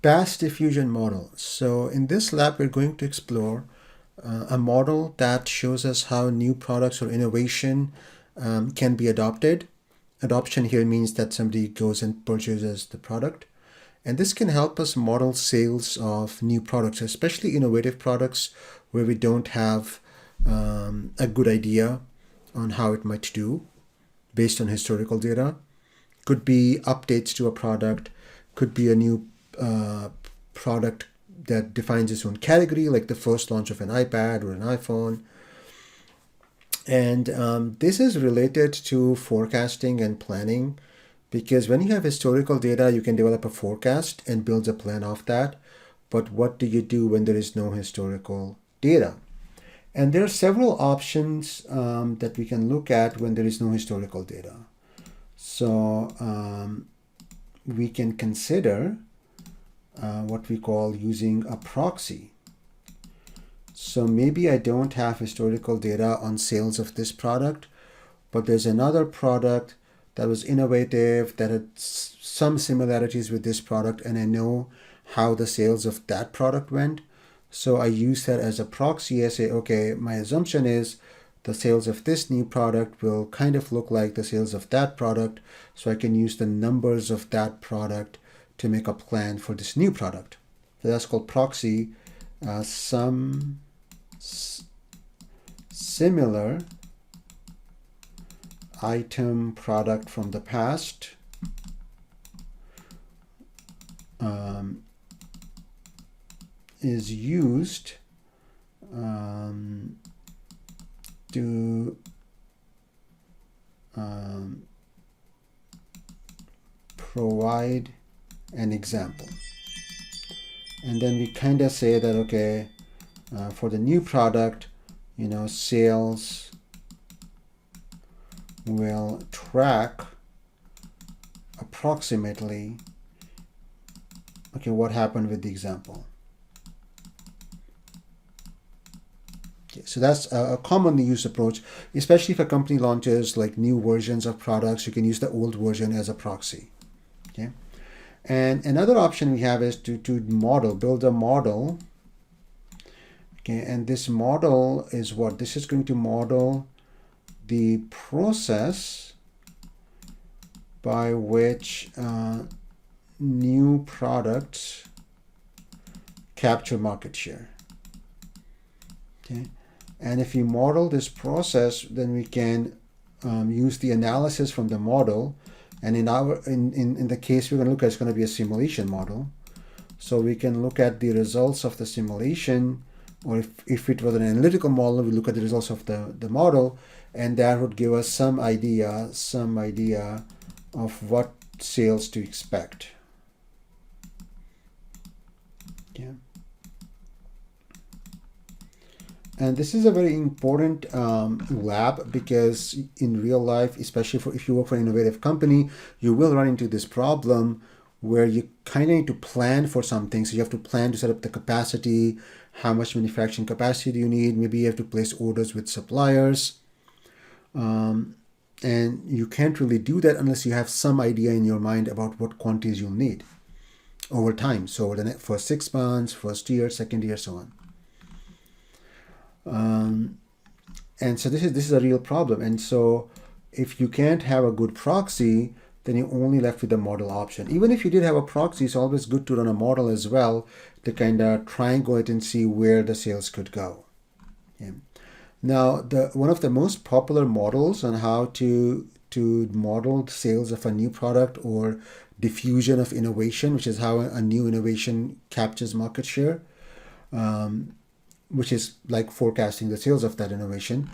BAS diffusion model. So in this lab, we're going to explore a model that shows us how new products or innovation can be adopted. Adoption here means that somebody goes and purchases the product. And this can help us model sales of new products, especially innovative products where we don't have a good idea on how it might do based on historical data. Could be updates to a product, could be a new product that defines its own category, like the first launch of an iPad or an iPhone. And this is related to forecasting and planning, because when you have historical data, you can develop a forecast and build a plan off that. But what do you do when there is no historical data? And there are several options that we can look at when there is no historical data. So we can consider what we call using a proxy. So maybe I don't have historical data on sales of this product, but there's another product that was innovative, that had some similarities with this product, and I know how the sales of that product went. So I use that as a proxy. I say, okay, my assumption is the sales of this new product will kind of look like the sales of that product. So I can use the numbers of that product to make a plan for this new product. So that's called proxy. Some similar item product from the past is used to provide an example. And then we kind of say that, okay, for the new product, sales will track approximately, okay, what happened with the example. Okay, so that's a commonly used approach, especially if a company launches like new versions of products. You can use the old version as a proxy. Okay, and another option we have is to build a model. Okay, and this model is what? This is going to model the process by which new products capture market share. Okay, and if we model this process, then we can use the analysis from the model. And in the case we're going to look at, it's going to be a simulation model. So we can look at the results of the simulation, or if it was an analytical model, we look at the results of the model, and that would give us some idea of what sales to expect. Okay. And this is a very important lab, because in real life, especially if you work for an innovative company, you will run into this problem where you kind of need to plan for something. So you have to plan to set up the capacity, how much manufacturing capacity do you need. Maybe you have to place orders with suppliers. And you can't really do that unless you have some idea in your mind about what quantities you'll need over time. So over the first 6 months, first year, second year, so on. And so this is a real problem. And so if you can't have a good proxy, then you're only left with the model option. Even if you did have a proxy, it's always good to run a model as well to kind of triangulate and see where the sales could go. Okay. Now, one of the most popular models on how to model sales of a new product, or diffusion of innovation, which is how a new innovation captures market share, which is like forecasting the sales of that innovation,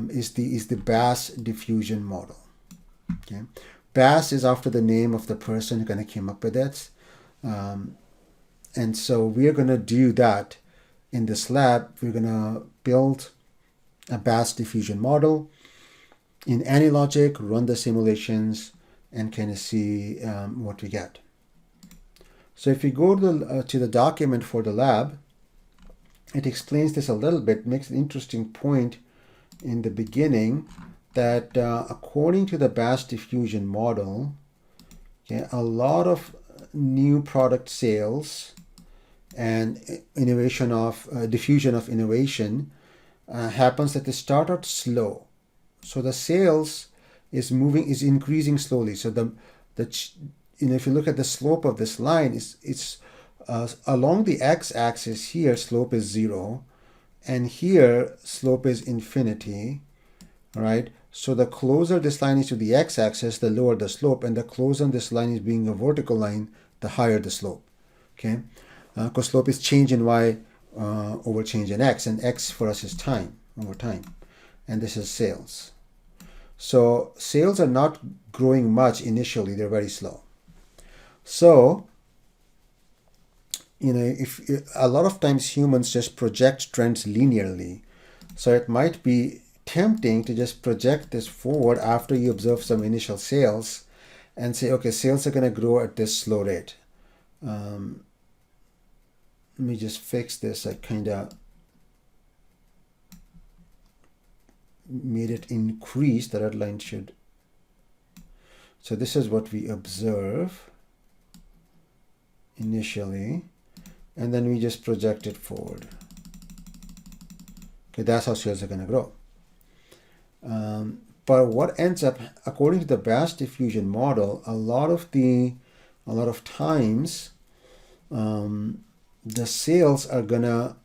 is the BAS diffusion model. Okay, BAS is after the name of the person who kind of came up with it, and so we're going to do that in this lab. We're going to build a BAS diffusion model in Anylogic, run the simulations, and kind of see what we get. So if we go to the document for the lab, it explains this a little bit, makes an interesting point in the beginning that according to the BAS diffusion model, okay, a lot of new product sales and innovation of diffusion of innovation happens that they start out slow. So the sales is increasing slowly. So if you look at the slope of this line, it's along the x-axis here, slope is 0, and here slope is infinity, right? So the closer this line is to the x-axis, the lower the slope, and the closer this line is being a vertical line, the higher the slope. Okay, because slope is change in y over change in x, and x for us is time, over time, and this is sales. So sales are not growing much initially; they're very slow. So, if a lot of times humans just project trends linearly, so it might be tempting to just project this forward after you observe some initial sales and say, okay, sales are going to grow at this slow rate. Let me just fix this. I kind of made it increase. The red line should. So this is what we observe initially, and then we just project it forward. Okay, that's how sales are going to grow. But what ends up, according to the batch diffusion model, a lot of times the sales are gonna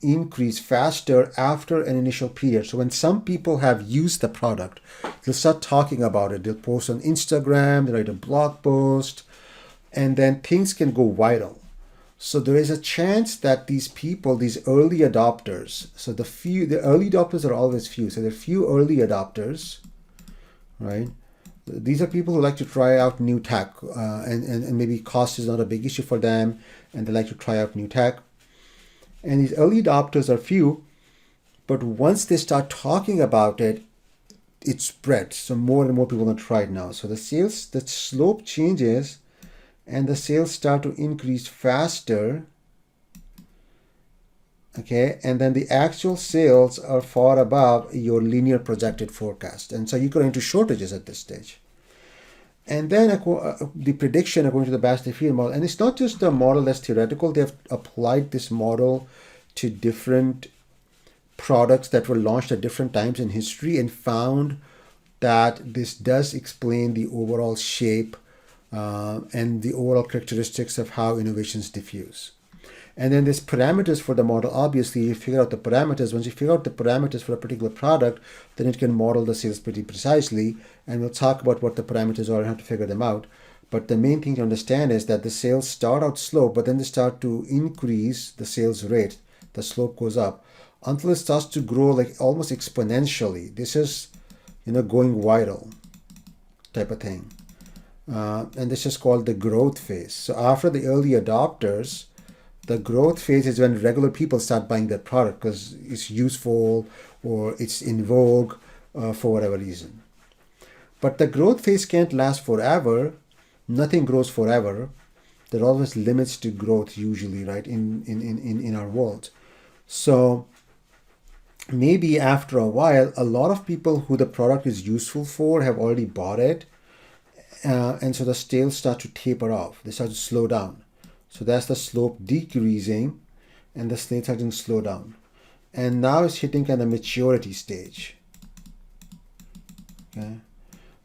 increase faster after an initial period. So when some people have used the product, they'll start talking about it. They'll post on Instagram, they'll write a blog post, and then things can go viral. So there is a chance that these people, these early adopters, so the early adopters are always few. So there are few early adopters, right? These are people who like to try out new tech, and maybe cost is not a big issue for them, and they like to try out new tech. And these early adopters are few, but once they start talking about it, it spreads. So more and more people are going to try it now. So the slope changes, and the sales start to increase faster, okay? And then the actual sales are far above your linear projected forecast. And so you go into shortages at this stage. And then the prediction according to the batch diffusion model, and it's not just a model that's theoretical, they've applied this model to different products that were launched at different times in history and found that this does explain the overall shape and the overall characteristics of how innovations diffuse. And then there's parameters for the model. Obviously, you figure out the parameters. Once you figure out the parameters for a particular product, then it can model the sales pretty precisely. And we'll talk about what the parameters are and how to figure them out. But the main thing to understand is that the sales start out slow, but then they start to increase the sales rate. The slope goes up until it starts to grow like almost exponentially. This is, going viral type of thing. And this is called the growth phase. So after the early adopters, the growth phase is when regular people start buying that product because it's useful or it's in vogue for whatever reason. But the growth phase can't last forever. Nothing grows forever. There are always limits to growth usually, right, in our world. So maybe after a while, a lot of people who the product is useful for have already bought it. And so the sales start to taper off. They start to slow down. So that's the slope decreasing and the sales starting to slow down. And now it's hitting kind of maturity stage. Okay.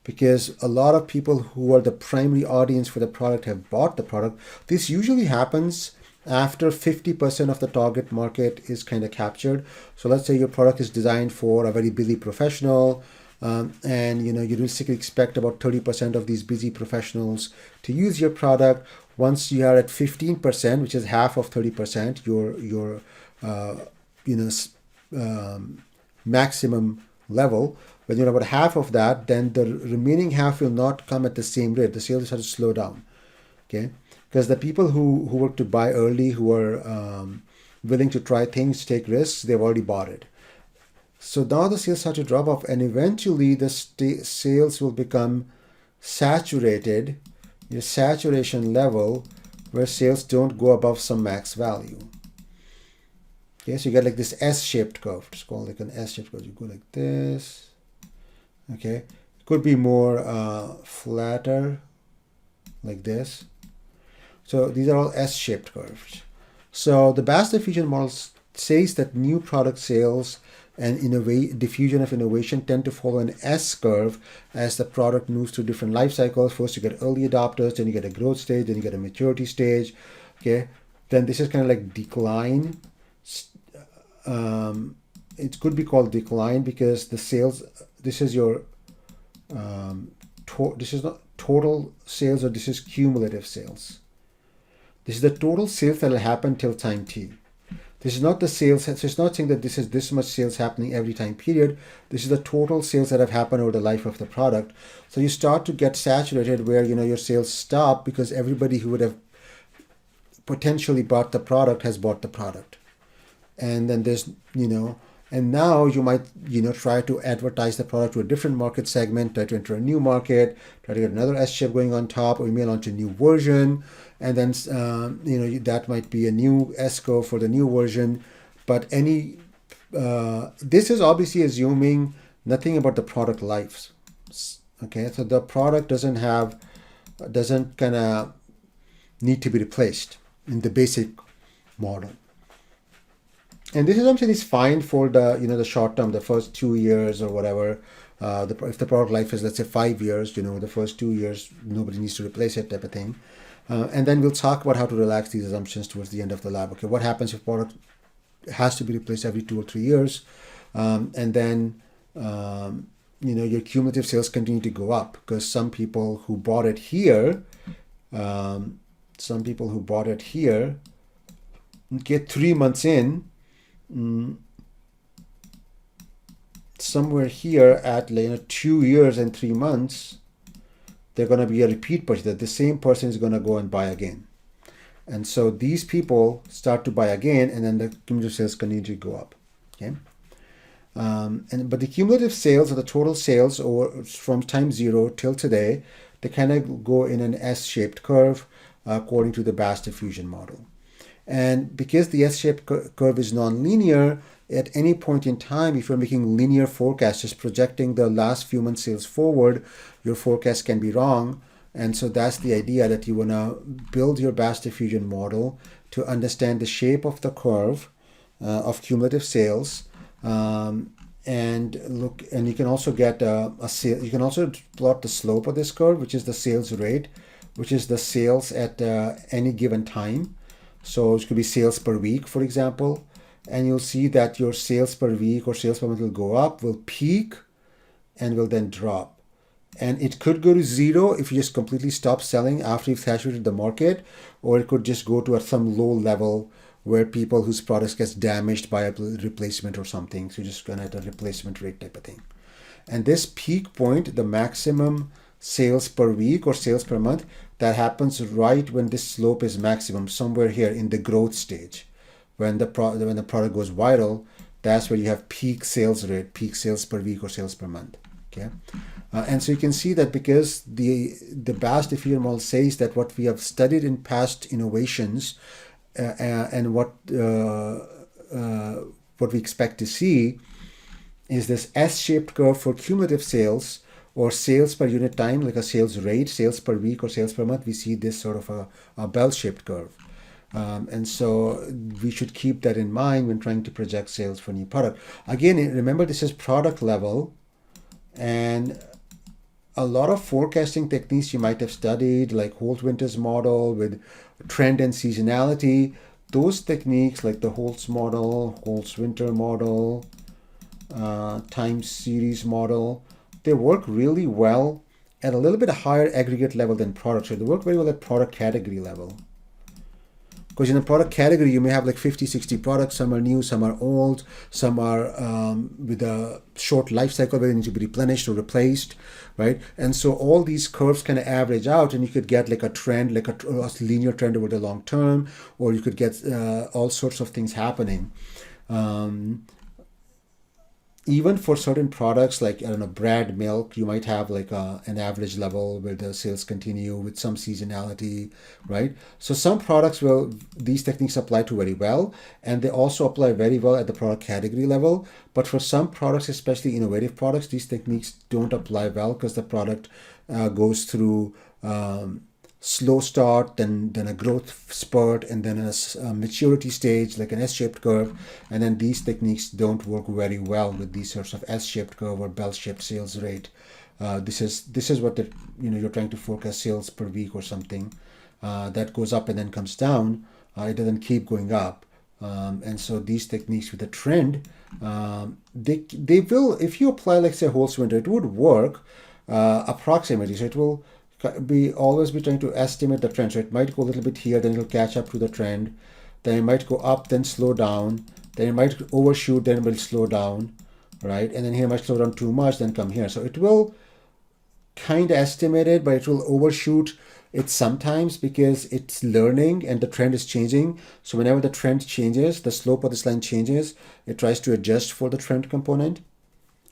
Because a lot of people who are the primary audience for the product have bought the product. This usually happens after 50% of the target market is kind of captured. So let's say your product is designed for a very busy professional, and you realistically expect about 30% of these busy professionals to use your product. Once you are at 15%, which is half of 30%, your maximum level, when you're about half of that, then the remaining half will not come at the same rate. The sales start to slow down, okay? Because the people who work to buy early, who are willing to try things, take risks, they've already bought it. So now the sales start to drop off, and eventually the sales will become saturated, your saturation level, where sales don't go above some max value. Okay, so you get like this S-shaped curve. It's called like an S-shaped curve. You go like this. Okay, it could be more flatter, like this. So these are all S-shaped curves. So the Bass diffusion model says that new product sales and diffusion of innovation tend to follow an S curve as the product moves through different life cycles. First you get early adopters, then you get a growth stage, then you get a maturity stage. Okay, then this is kind of like decline. It could be called decline because the sales. This is your. This is not total sales, or this is cumulative sales. This is the total sales that will happen till time t. This is not the sales. So it's not saying that this is this much sales happening every time period. This is the total sales that have happened over the life of the product. So you start to get saturated where your sales stop because everybody who would have potentially bought the product has bought the product. And then there's, and now you might, try to advertise the product to a different market segment, try to enter a new market, try to get another S-shape going on top, or you may launch a new version. And then, that might be a new S-curve for the new version. But this is obviously assuming nothing about the product lives. Okay, so the product doesn't kind of need to be replaced in the basic model. And this assumption is fine for the short term, the first 2 years or whatever. If the product life is, let's say, 5 years, the first 2 years, nobody needs to replace it, type of thing. And then we'll talk about how to relax these assumptions towards the end of the lab. Okay, what happens if product has to be replaced every 2 or 3 years? And then, your cumulative sales continue to go up because some people who bought it here, get 3 months in, somewhere here at 2 years and 3 months, they're going to be a repeat purchase. That the same person is going to go and buy again, and so these people start to buy again, and then the cumulative sales continue to go up. Okay, but the cumulative sales or the total sales from time 0 till today, they kind of go in an S-shaped curve according to the Bass diffusion model. And because the S-shaped curve is nonlinear, at any point in time, if you're making linear forecasts, just projecting the last few months' sales forward, your forecast can be wrong. And so that's the idea, that you want to build your Bass diffusion model to understand the shape of the curve of cumulative sales, and you can also get you can also plot the slope of this curve, which is the sales rate, which is the sales at any given time. So it could be sales per week, for example, and you'll see that your sales per week or sales per month will go up, will peak, and will then drop. And it could go to 0 if you just completely stop selling after you've saturated the market, or it could just go to some low level where people whose products gets damaged by a replacement or something. So you're just gonna at a replacement rate type of thing. And this peak point, the maximum sales per week or sales per month, that happens right when this slope is maximum, somewhere here in the growth stage. When the product goes viral, that's where you have peak sales rate, peak sales per week or sales per month. Okay, and so you can see that because the Bass diffusion model says that what we have studied in past innovations and what we expect to see is this S-shaped curve for cumulative sales, or sales per unit time, like a sales rate, sales per week or sales per month. We see this sort of a bell-shaped curve. And so we should keep that in mind when trying to project sales for new product. Again, remember, this is product level, and a lot of forecasting techniques you might have studied, like Holt-Winter's model with trend and seasonality, those techniques like the Holt's model, Holt-Winter model, time series model, they work really well at a little bit higher aggregate level than product. So they work very well at product category level. Because in a product category, you may have like 50, 60 products. Some are new, some are old, some are with a short life cycle where they need to be replenished or replaced, right? And so all these curves kind of average out, and you could get like a trend, like a linear trend over the long term, or you could get all sorts of things happening. Even for certain products like, I don't know, brand milk, you might have like an average level where the sales continue with some seasonality, right? So some products these techniques apply to very well, and they also apply very well at the product category level. But for some products, especially innovative products, these techniques don't apply well because the product goes through slow start, then a growth spurt, and then a maturity stage like an S-shaped curve. And then these techniques don't work very well with these sorts of S-shaped curve or bell-shaped sales rate. This is what you're trying to forecast sales per week or something that goes up and then comes down. It doesn't keep going up. And so these techniques with a trend, they will, if you apply, like say, whole winter, it would work approximately. So it will always be trying to estimate the trend. So it might go a little bit here, then it'll catch up to the trend. Then it might go up, then slow down. Then it might overshoot, then it will slow down, right? And then here it might slow down too much, then come here. So it will kind of estimate it, but it will overshoot it sometimes because it's learning and the trend is changing. So whenever the trend changes, the slope of this line changes, it tries to adjust for the trend component,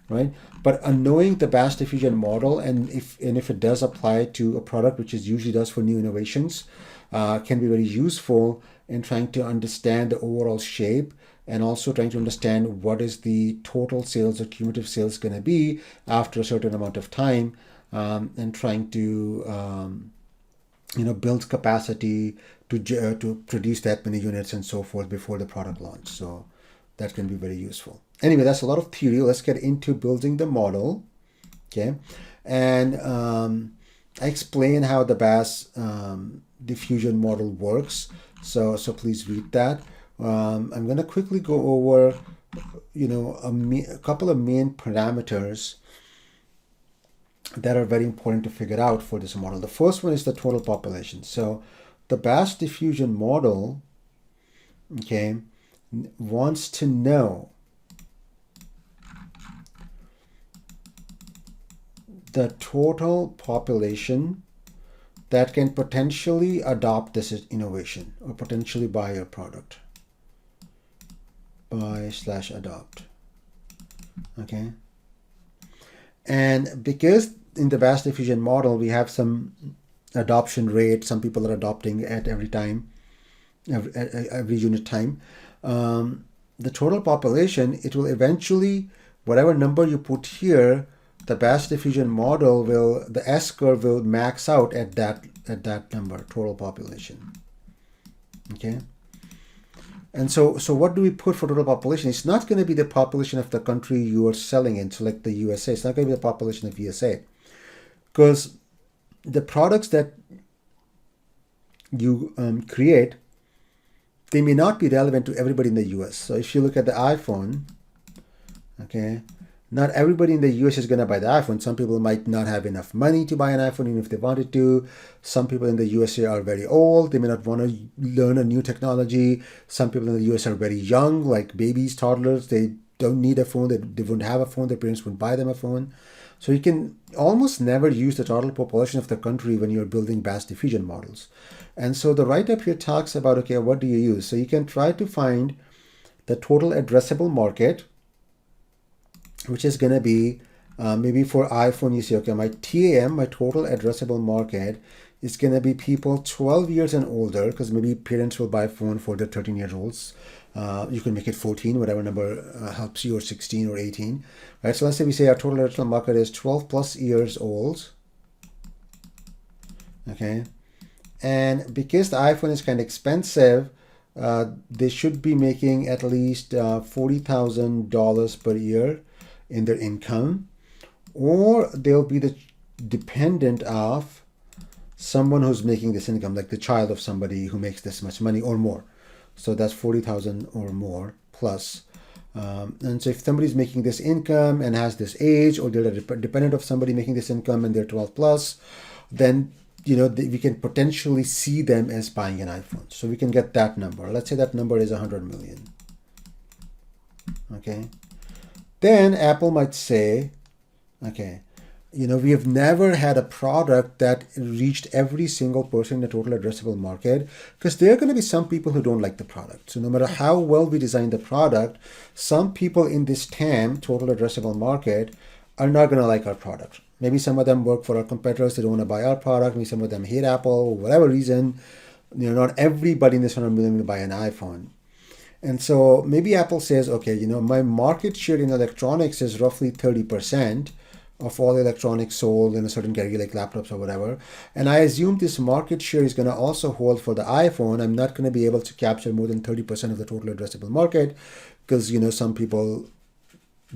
right? But knowing the Bass diffusion model, and if it does apply to a product, which it usually does for new innovations, can be very useful in trying to understand the overall shape, and also trying to understand what is the total sales or cumulative sales going to be after a certain amount of time, and trying to build capacity to produce that many units and so forth before the product launch. So that can be very useful. Anyway, that's a lot of theory. Let's get into building the model. Okay, and I explain how the Bass diffusion model works. So please read that. I'm going to quickly go over, a couple of main parameters that are very important to figure out for this model. The first one is the total population. So the Bass diffusion model, okay, wants to know the total population that can potentially adopt this innovation or potentially buy your product. Buy/adopt. Okay. And because in the Bass diffusion model, we have some adoption rate, some people are adopting at every unit time. The total population, it will eventually, whatever number you put here, the Bass diffusion model the S curve will max out at that number, total population. Okay. And so what do we put for total population? It's not going to be the population of the country you are selling in, so like the USA. It's not going to be the population of USA, because the products that you create, they may not be relevant to everybody in the US. So if you look at the iPhone, okay, not everybody in the US is going to buy the iPhone. Some people might not have enough money to buy an iPhone even if they wanted to. Some people in the USA are very old. They may not want to learn a new technology. Some people in the US are very young, like babies, toddlers. They don't need a phone. They wouldn't have a phone. Their parents wouldn't buy them a phone. So you can almost never use the total population of the country when you're building Bass diffusion models. And so the write-up here talks about, okay, what do you use? So you can try to find the total addressable market, which is going to be maybe for iPhone, you say, okay, my TAM, my total addressable market, is going to be people 12 years and older, because maybe parents will buy a phone for their 13-year-olds. You can make it 14, whatever number helps you, or 16 or 18. Right? So let's say we say our total addressable market is 12 plus years old. Okay. And because the iPhone is kind of expensive, they should be making at least $40,000 per year in their income, or they'll be dependent of someone who's making this income, like the child of somebody who makes this much money or more. So that's 40,000 or more plus. And so if somebody's making this income and has this age, or they're dependent of somebody making this income and they're 12 plus, then we can potentially see them as buying an iPhone. So we can get that number. Let's say that number is 100 million. Okay. Then Apple might say, okay, we have never had a product that reached every single person in the total addressable market, because there are going to be some people who don't like the product. So no matter how well we design the product, some people in this TAM, total addressable market, are not going to like our product. Maybe some of them work for our competitors. They don't want to buy our product. Maybe some of them hate Apple, for whatever reason. Not everybody in this 100 million will buy an iPhone. And so maybe Apple says, okay, my market share in electronics is roughly 30%, of all electronics sold in a certain category, like laptops or whatever. And I assume this market share is going to also hold for the iPhone. I'm not going to be able to capture more than 30% of the total addressable market because, some people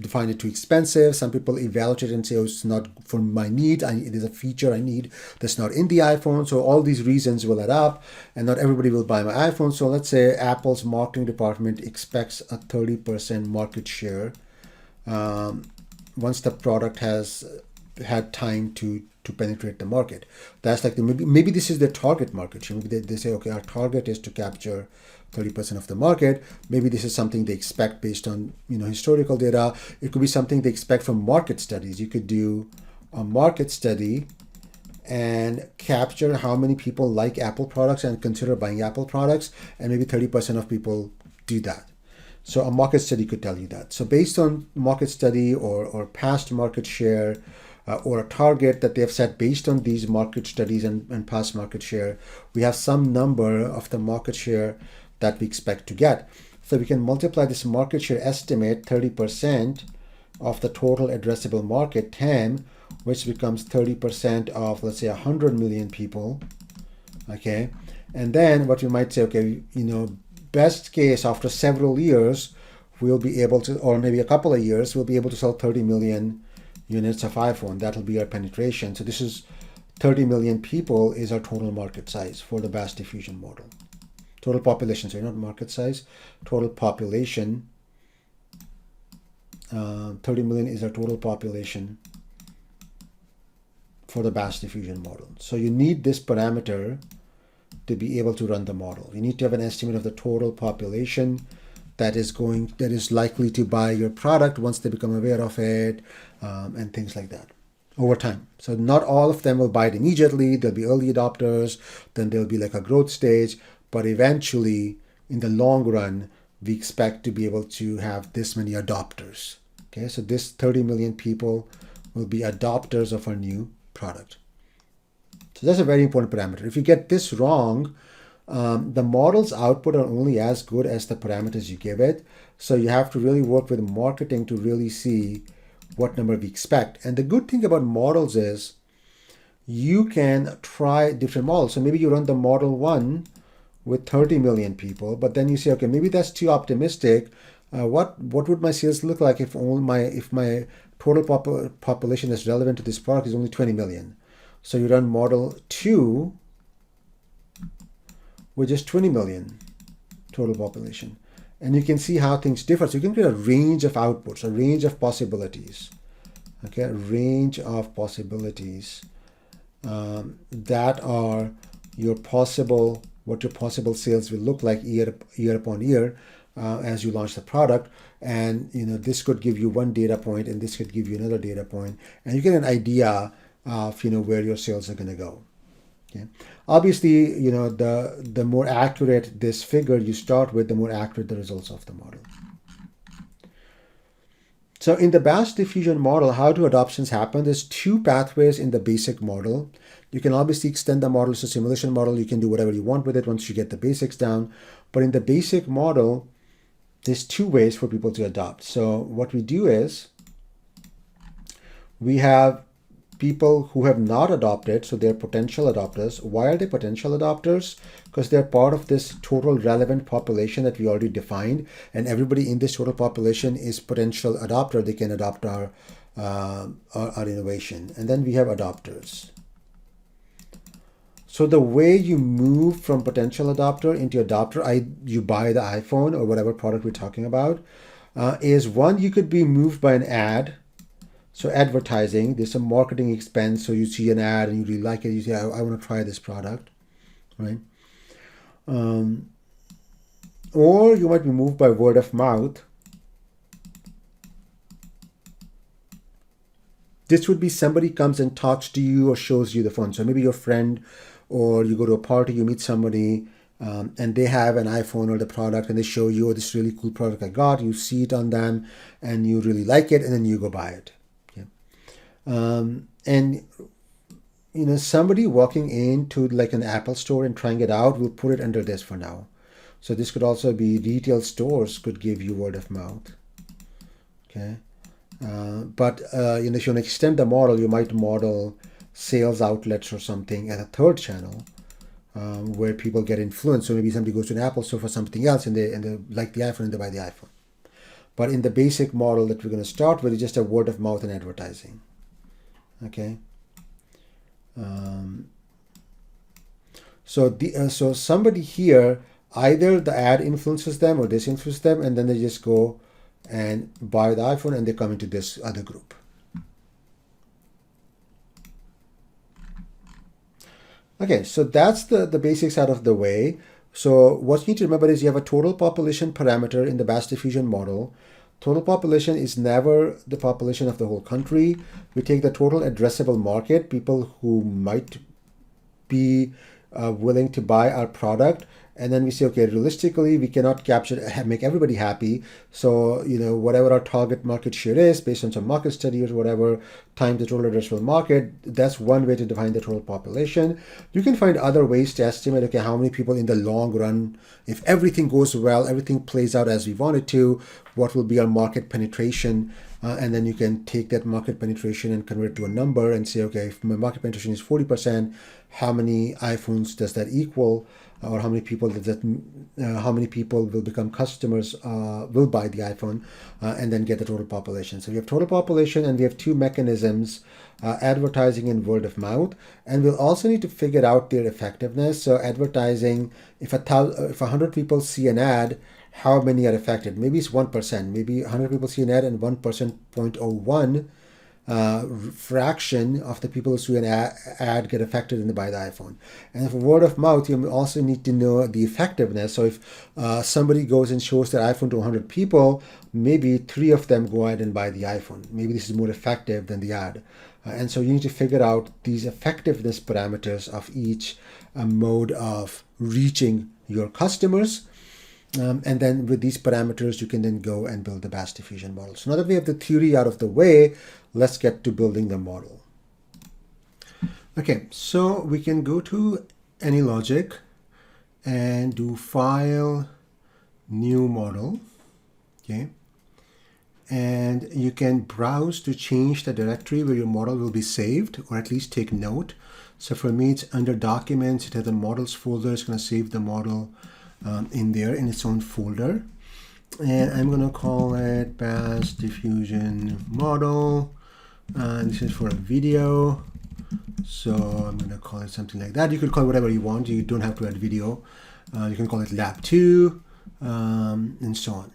find it too expensive. Some people evaluate it and say, oh, it's not for my need. It is a feature I need that's not in the iPhone. So all these reasons will add up, and not everybody will buy my iPhone. So let's say Apple's marketing department expects a 30% market share once the product has had time to penetrate the market. That's like maybe this is their target market share. Maybe they say, okay, our target is to capture 30% of the market. Maybe this is something they expect based on historical data. It could be something they expect from market studies. You could do a market study and capture how many people like Apple products and consider buying Apple products, and maybe 30% of people do that. So a market study could tell you that. So based on market study or past market share or a target that they have set based on these market studies and past market share, we have some number of the market share that we expect to get. So we can multiply this market share estimate, 30% of the total addressable market, TAM, which becomes 30% of, let's say, 100 million people. Okay. And then what we might say, okay, best case, after several years, we'll be able to, or maybe a couple of years, we'll be able to sell 30 million units of iPhone. That'll be our penetration. So this is 30 million people is our total market size for the Bass diffusion model. Total population, sorry, not market size, total population. 30 million is our total population for the Bass diffusion model. So you need this parameter to be able to run the model. You need to have an estimate of the total population that is likely to buy your product once they become aware of it, and things like that over time. So not all of them will buy it immediately. There'll be early adopters, then there'll be like a growth stage, but eventually in the long run, we expect to be able to have this many adopters. Okay, so this 30 million people will be adopters of our new product. So that's a very important parameter. If you get this wrong, the model's output are only as good as the parameters you give it. So you have to really work with marketing to really see what number we expect. And the good thing about models is you can try different models. So maybe you run the model 1 with 30 million people, but then you say, okay, maybe that's too optimistic. What would my sales look like if my total population that's relevant to this product is only 20 million? So you run model 2 with just 20 million total population. And you can see how things differ. So you can create a range of outputs, a range of possibilities. Okay, a range of possibilities that are what your possible sales will look like year upon year as you launch the product. And this could give you one data point, and this could give you another data point, and you get an idea of where your sales are going to go. Okay. Obviously, the more accurate this figure you start with, the more accurate the results of the model. So in the Bass diffusion model, how do adoptions happen? There's 2 pathways in the basic model. You can obviously extend the model to simulation model. You can do whatever you want with it once you get the basics down. But in the basic model, there's 2 ways for people to adopt. So what we do is we have people who have not adopted, so they're potential adopters. Why are they potential adopters? Because they're part of this total relevant population that we already defined, and everybody in this total population is potential adopter. They can adopt our innovation. And then we have adopters. So the way you move from potential adopter into adopter, you buy the iPhone or whatever product we're talking about, is one, you could be moved by an ad. So advertising, there's some marketing expense. So you see an ad and you really like it. You say, I want to try this product, right? Or you might be moved by word of mouth. This would be somebody comes and talks to you or shows you the phone. So maybe your friend, or you go to a party, you meet somebody, and they have an iPhone or the product, and they show you, oh, this really cool product I got. You see it on them and you really like it, and then you go buy it. And somebody walking into like an Apple store and trying it out, will put it under this for now. So this could also be retail stores could give you word of mouth. Okay. If you want to extend the model, you might model sales outlets or something as a third channel, where people get influenced. So maybe somebody goes to an Apple store for something else, and they like the iPhone and they buy the iPhone. But in the basic model that we're going to start with, is just a word of mouth and advertising. Okay. So somebody here, either the ad influences them or disinfluences them, and then they just go and buy the iPhone and they come into this other group. Okay, so that's the basics out of the way. So what you need to remember is you have a total population parameter in the Bass diffusion model. Total population is never the population of the whole country. We take the total addressable market, people who might be willing to buy our product, and then we say, okay, realistically, we cannot make everybody happy. So, whatever our target market share is, based on some market study or whatever, times the total addressable market, that's one way to define the total population. You can find other ways to estimate, okay, how many people in the long run, if everything goes well, everything plays out as we want it to, what will be our market penetration? And then you can take that market penetration and convert it to a number and say, okay, if my market penetration is 40%, how many iPhones does that equal? Or how many people will become customers, will buy the iPhone, and then get the total population. So we have total population, and we have two mechanisms, advertising and word of mouth. And we'll also need to figure out their effectiveness. So advertising, if 100 people see an ad, how many are affected? Maybe it's 1%. Maybe 100 people see an ad and 1%, 0.01 fraction of the people who see an ad get affected and they buy the iPhone. And for word of mouth, you also need to know the effectiveness. So if somebody goes and shows their iPhone to 100 people, maybe 3 of them go ahead and buy the iPhone. Maybe this is more effective than the ad. And so you need to figure out these effectiveness parameters of each mode of reaching your customers. And then with these parameters, you can then go and build the Bass diffusion model. So now that we have the theory out of the way, let's get to building the model. Okay, so we can go to Anylogic and do File, New Model. Okay, and you can browse to change the directory where your model will be saved, or at least take note. So for me, it's under Documents. It has a Models folder. It's going to save the model in there in its own folder, and I'm going to call it Bass diffusion model. This is for a video, so I'm going to call it something like that. You could call it whatever you want. You don't have to add video. You can call it lab 2, and so on.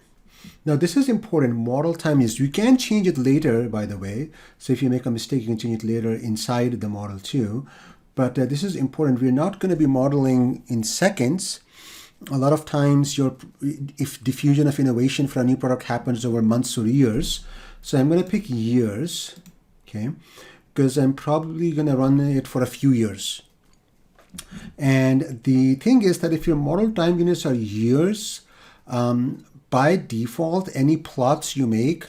Now this is important. Model time is, you can change it later, by the way. So if you make a mistake, you can change it later inside the model too. But this is important. We're not going to be modeling in seconds. A lot of times, if diffusion of innovation for a new product happens over months or years, so I'm going to pick years, okay, because I'm probably going to run it for a few years. And the thing is that if your model time units are years, by default, any plots you make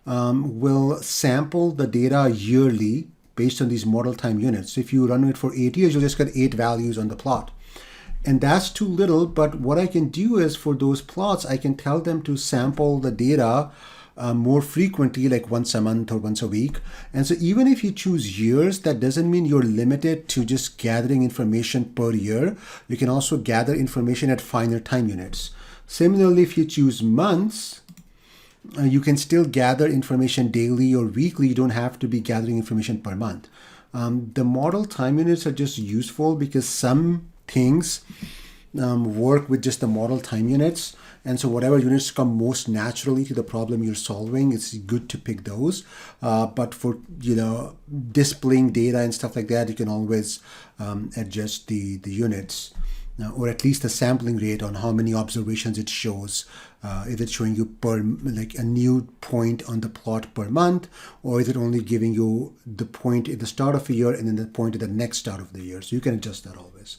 will sample the data yearly based on these model time units. So if you run it for 8 years, you'll just get 8 values on the plot. And that's too little, but what I can do is for those plots, I can tell them to sample the data more frequently, like once a month or once a week. And so even if you choose years, that doesn't mean you're limited to just gathering information per year. You can also gather information at finer time units. Similarly, if you choose months, you can still gather information daily or weekly. You don't have to be gathering information per month. The model time units are just useful because some things work with just the model time units, and so whatever units come most naturally to the problem you're solving, it's good to pick those. But for displaying data and stuff like that, you can always adjust the units, or at least the sampling rate on how many observations it shows. If it's showing you per, like, a new point on the plot per month, or is it only giving you the point at the start of a year and then the point at the next start of the year? So you can adjust that always.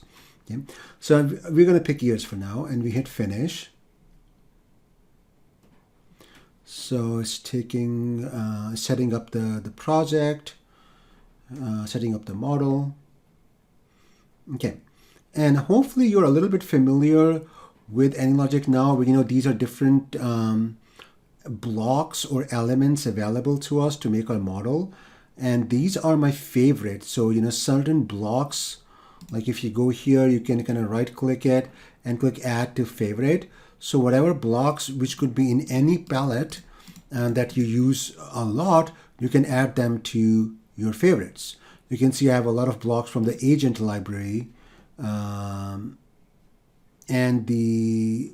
Okay. So we're going to pick years for now, and we hit finish. So it's taking, setting up the project, setting up the model. Okay. And hopefully you're a little bit familiar with Anylogic now. These are different blocks or elements available to us to make our model. And these are my favorite. So, certain blocks, like if you go here, you can kind of right click it and click add to favorite. So whatever blocks, which could be in any palette that you use a lot, you can add them to your favorites. You can see I have a lot of blocks from the agent library and the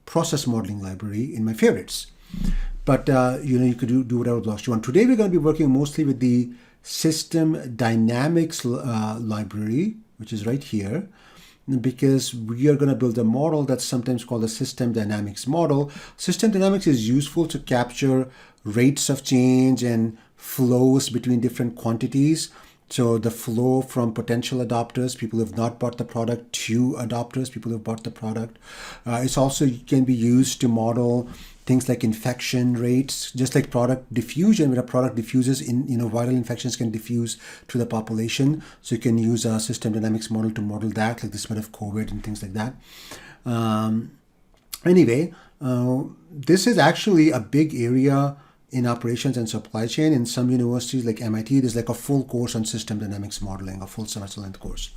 process modeling library in my favorites. But you could do whatever blocks you want. Today we're going to be working mostly with the system dynamics library, which is right here, because we are going to build a model that's sometimes called a system dynamics model. System dynamics is useful to capture rates of change and flows between different quantities. So the flow from potential adopters, people who have not bought the product, to adopters, people who have bought the product. It's also can be used to model things like infection rates, just like product diffusion, where a product diffuses in, viral infections can diffuse to the population. So you can use a system dynamics model to model that, like the spread of COVID and things like that. Anyway, this is actually a big area in operations and supply chain. In some universities like MIT, there's like a full course on system dynamics modeling, a full semester length course.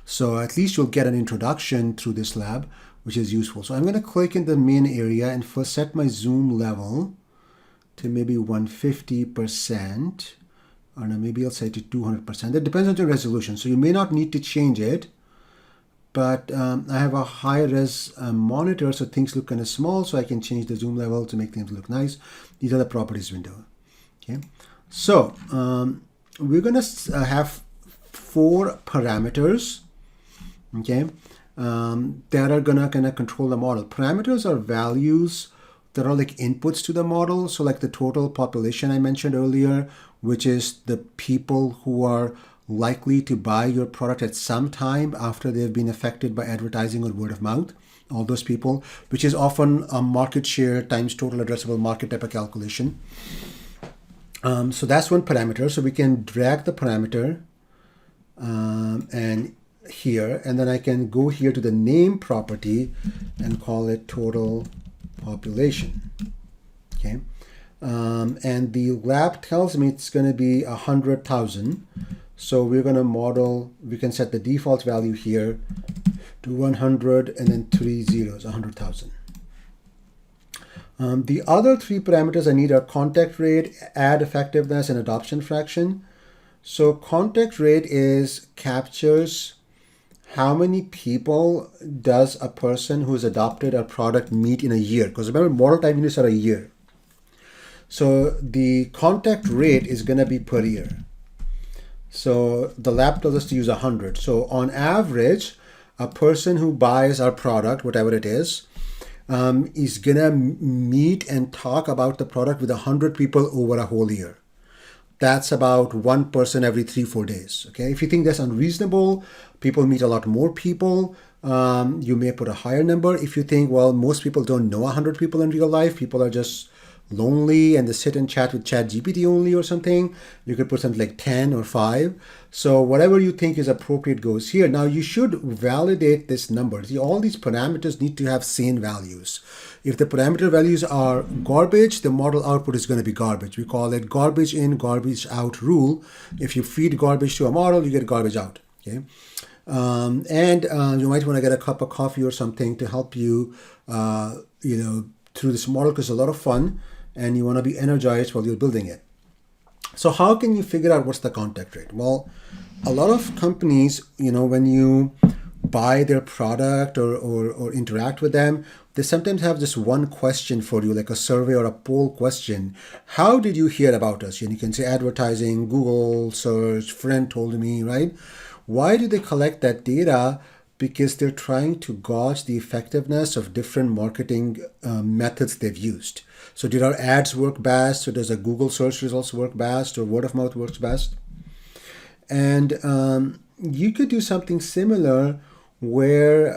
So at least you'll get an introduction through this lab, which is useful. So I'm going to click in the main area and first set my zoom level to maybe 150%, or no, maybe I'll set it to 200%. That depends on your resolution. So you may not need to change it, but I have a high res monitor, so things look kind of small, so I can change the zoom level to make things look nice. These are the properties window. Okay, so we're going to have 4 parameters, okay, that are going to kind of control the model. Parameters are values that are like inputs to the model. So like the total population I mentioned earlier, which is the people who are likely to buy your product at some time after they've been affected by advertising or word of mouth, all those people, which is often a market share times total addressable market type of calculation. So that's one parameter. So we can drag the parameter and here, and then I can go here to the name property and call it total population. Okay, and the lab tells me it's going to be 100,000. So we're going to model, we can set the default value here to 100 and then 3 zeros, 100,000. The other 3 parameters I need are contact rate, ad effectiveness, and adoption fraction. So contact rate captures how many people does a person who's adopted a product meet in a year? Because remember, model time units are a year. So the contact rate is going to be per year. So the lab tells us to use 100. So on average, a person who buys our product, whatever it is going to meet and talk about the product with 100 people over a whole year. That's about 1 person every 3-4 days. Okay, if you think that's unreasonable, people meet a lot more people, you may put a higher number. If you think, well, most people don't know 100 people in real life, people are just lonely and they sit and chat with ChatGPT only or something, you could put something like 10 or 5. So whatever you think is appropriate goes here. Now you should validate this number. See, all these parameters need to have sane values. If the parameter values are garbage, the model output is going to be garbage. We call it garbage in, garbage out rule. If you feed garbage to a model, you get garbage out. Okay, and you might want to get a cup of coffee or something to help you, through this model, because it's a lot of fun and you want to be energized while you're building it. So how can you figure out what's the contact rate? Well, a lot of companies, when you buy their product or interact with them, they sometimes have this one question for you, like a survey or a poll question. How did you hear about us? And you can say advertising, Google search, friend told me, right? Why do they collect that data? Because they're trying to gauge the effectiveness of different marketing methods they've used. So did our ads work best? Or does a Google search results work best? Or word of mouth works best? And you could do something similar where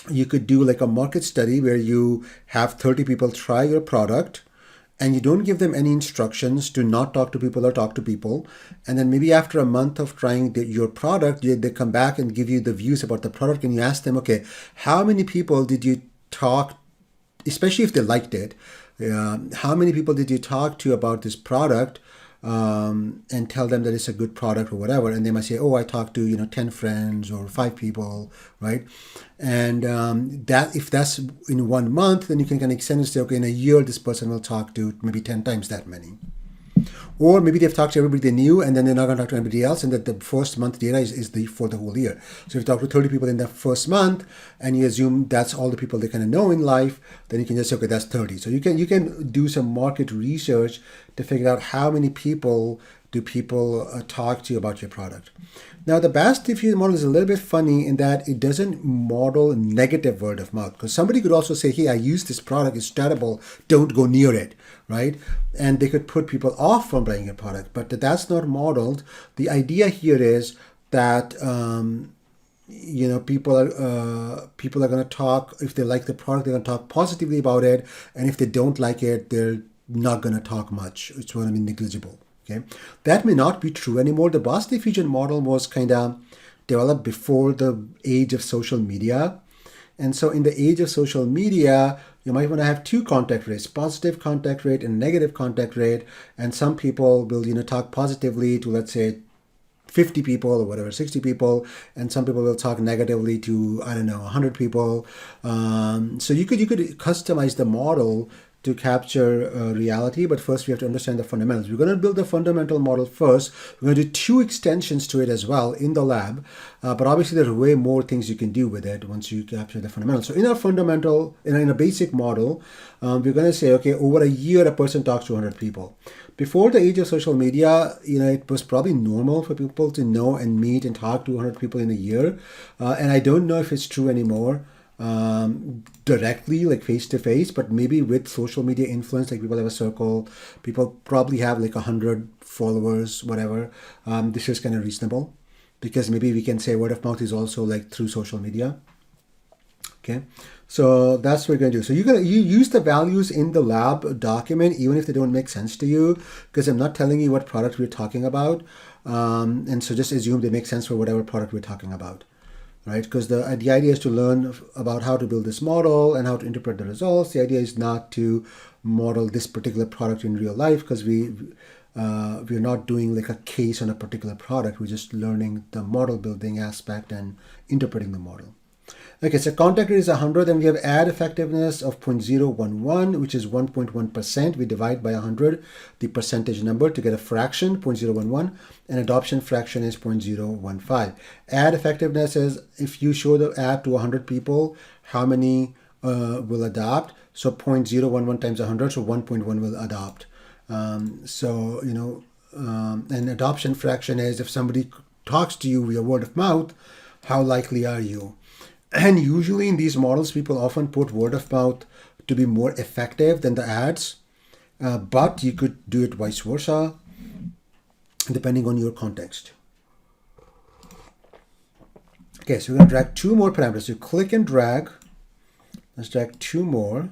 you could do like a market study where you have 30 people try your product and you don't give them any instructions to not talk to people or talk to people. And then maybe after a month of trying your product, they come back and give you the views about the product and you ask them, okay, how many people did you talk especially if they liked it. How many people did you talk to about this product, and tell them that it's a good product or whatever, and they might say, oh, I talked to 10 friends or 5 people, right? And that, if that's in 1 month, then you can kind of extend and say, okay, in a year this person will talk to maybe 10 times that many. Or maybe they've talked to everybody they knew, and then they're not going to talk to anybody else, and that the first month data is for the whole year. So if you talk to 30 people in the first month, and you assume that's all the people they kind of know in life, then you can just say, okay, that's 30. So you can do some market research to figure out how many people do people talk to you about your product. Now, the Bass diffusion model is a little bit funny in that it doesn't model negative word of mouth, because somebody could also say, hey, I use this product, it's terrible, don't go near it, right? And they could put people off from buying a product, but that's not modeled. The idea here is that people are going to talk. If they like the product, they're going to talk positively about it, and if they don't like it, they're not going to talk much. It's going to be negligible. Okay, that may not be true anymore. The Bass diffusion model was kind of developed before the age of social media. And so in the age of social media, you might want to have 2 contact rates, positive contact rate and negative contact rate. And some people will, talk positively to, let's say, 50 people or whatever, 60 people, and some people will talk negatively to, I don't know, 100 people. So you could customize the model to capture reality, but first we have to understand the fundamentals. We're going to build the fundamental model first. We're going to do 2 extensions to it as well in the lab, but obviously there's way more things you can do with it once you capture the fundamentals. So in our fundamental, in a basic model, we're going to say, okay, over a year a person talks to 100 people. Before the age of social media, it was probably normal for people to know and meet and talk to 100 people in a year, and I don't know if it's true anymore. Directly, like face to face, but maybe with social media influence, like people have a circle, people probably have like 100 followers, whatever. This is kind of reasonable, because maybe we can say word of mouth is also like through social media. Okay, so that's what we're going to do. So you use the values in the lab document, even if they don't make sense to you, because I'm not telling you what product we're talking about, and so just assume they make sense for whatever product we're talking about. Right, because the idea is to learn about how to build this model and how to interpret the results. The idea is not to model this particular product in real life, because we're not doing like a case on a particular product. We're just learning the model building aspect and interpreting the model. Okay, so contact rate is 100, and we have ad effectiveness of 0.011, which is 1.1%. We divide by 100, the percentage number, to get a fraction, 0.011, and adoption fraction is 0.015. Ad effectiveness is if you show the ad to 100 people, how many will adopt? So 0.011 times 100, so 1.1 will adopt. And adoption fraction is if somebody talks to you via word of mouth, how likely are you? And usually in these models, people often put word of mouth to be more effective than the ads, but you could do it vice versa, depending on your context. Okay, so we're going to drag 2 more parameters. So click and drag. Let's drag 2 more.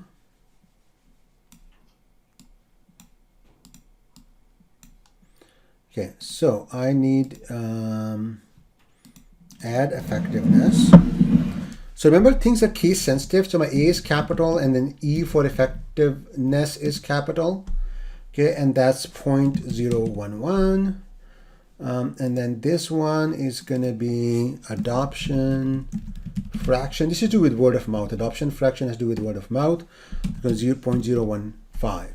Okay, so I need ad effectiveness. So remember, things are case sensitive. So my A is capital, and then E for effectiveness is capital. Okay, and that's 0.011. And then this one is going to be adoption fraction. This is to do with word of mouth. Adoption fraction has to do with word of mouth, because 0.015.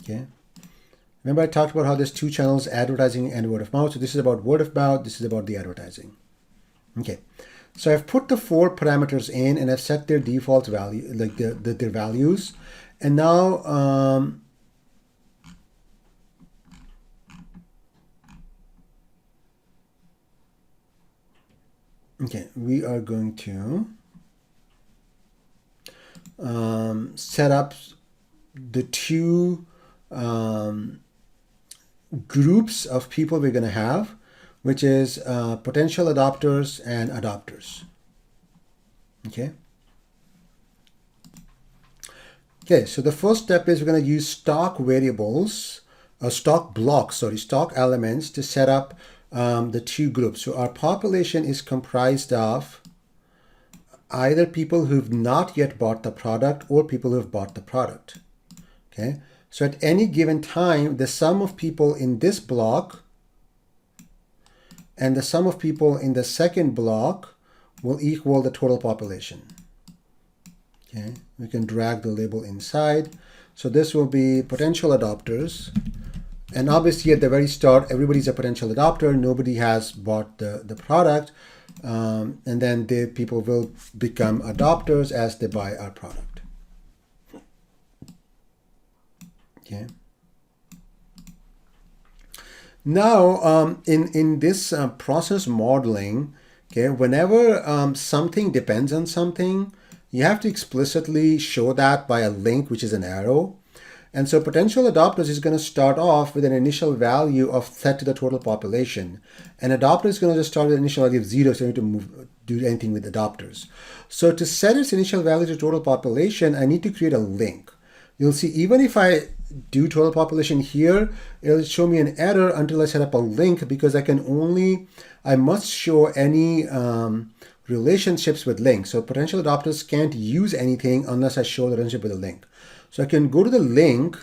Okay. Remember I talked about how there's 2 channels, advertising and word of mouth. So this is about word of mouth. This is about the advertising. Okay. So I've put the 4 parameters in, and I've set their default value, like their values. And now, okay, we are going to set up the 2 groups of people we're going to have, which is potential adopters and adopters. Okay. Okay, so the first step is we're going to use stock variables, stock elements to set up the 2 groups. So our population is comprised of either people who've not yet bought the product or people who've bought the product. Okay, so at any given time, the sum of people in this block and the sum of people in the second block will equal the total population. Okay, we can drag the label inside. So this will be potential adopters. And obviously at the very start, everybody's a potential adopter. Nobody has bought the product. And then the people will become adopters as they buy our product. Okay. Now, in this process modeling, okay, whenever something depends on something, you have to explicitly show that by a link, which is an arrow. And so potential adopters is going to start off with an initial value of set to the total population. And adopter is going to just start with an initial value of 0, so you need to do anything with adopters. So to set its initial value to total population, I need to create a link. You'll see even if I do total population here, it'll show me an error until I set up a link, because I must show any relationships with links. So potential adopters can't use anything unless I show the relationship with a link. So I can go to the link.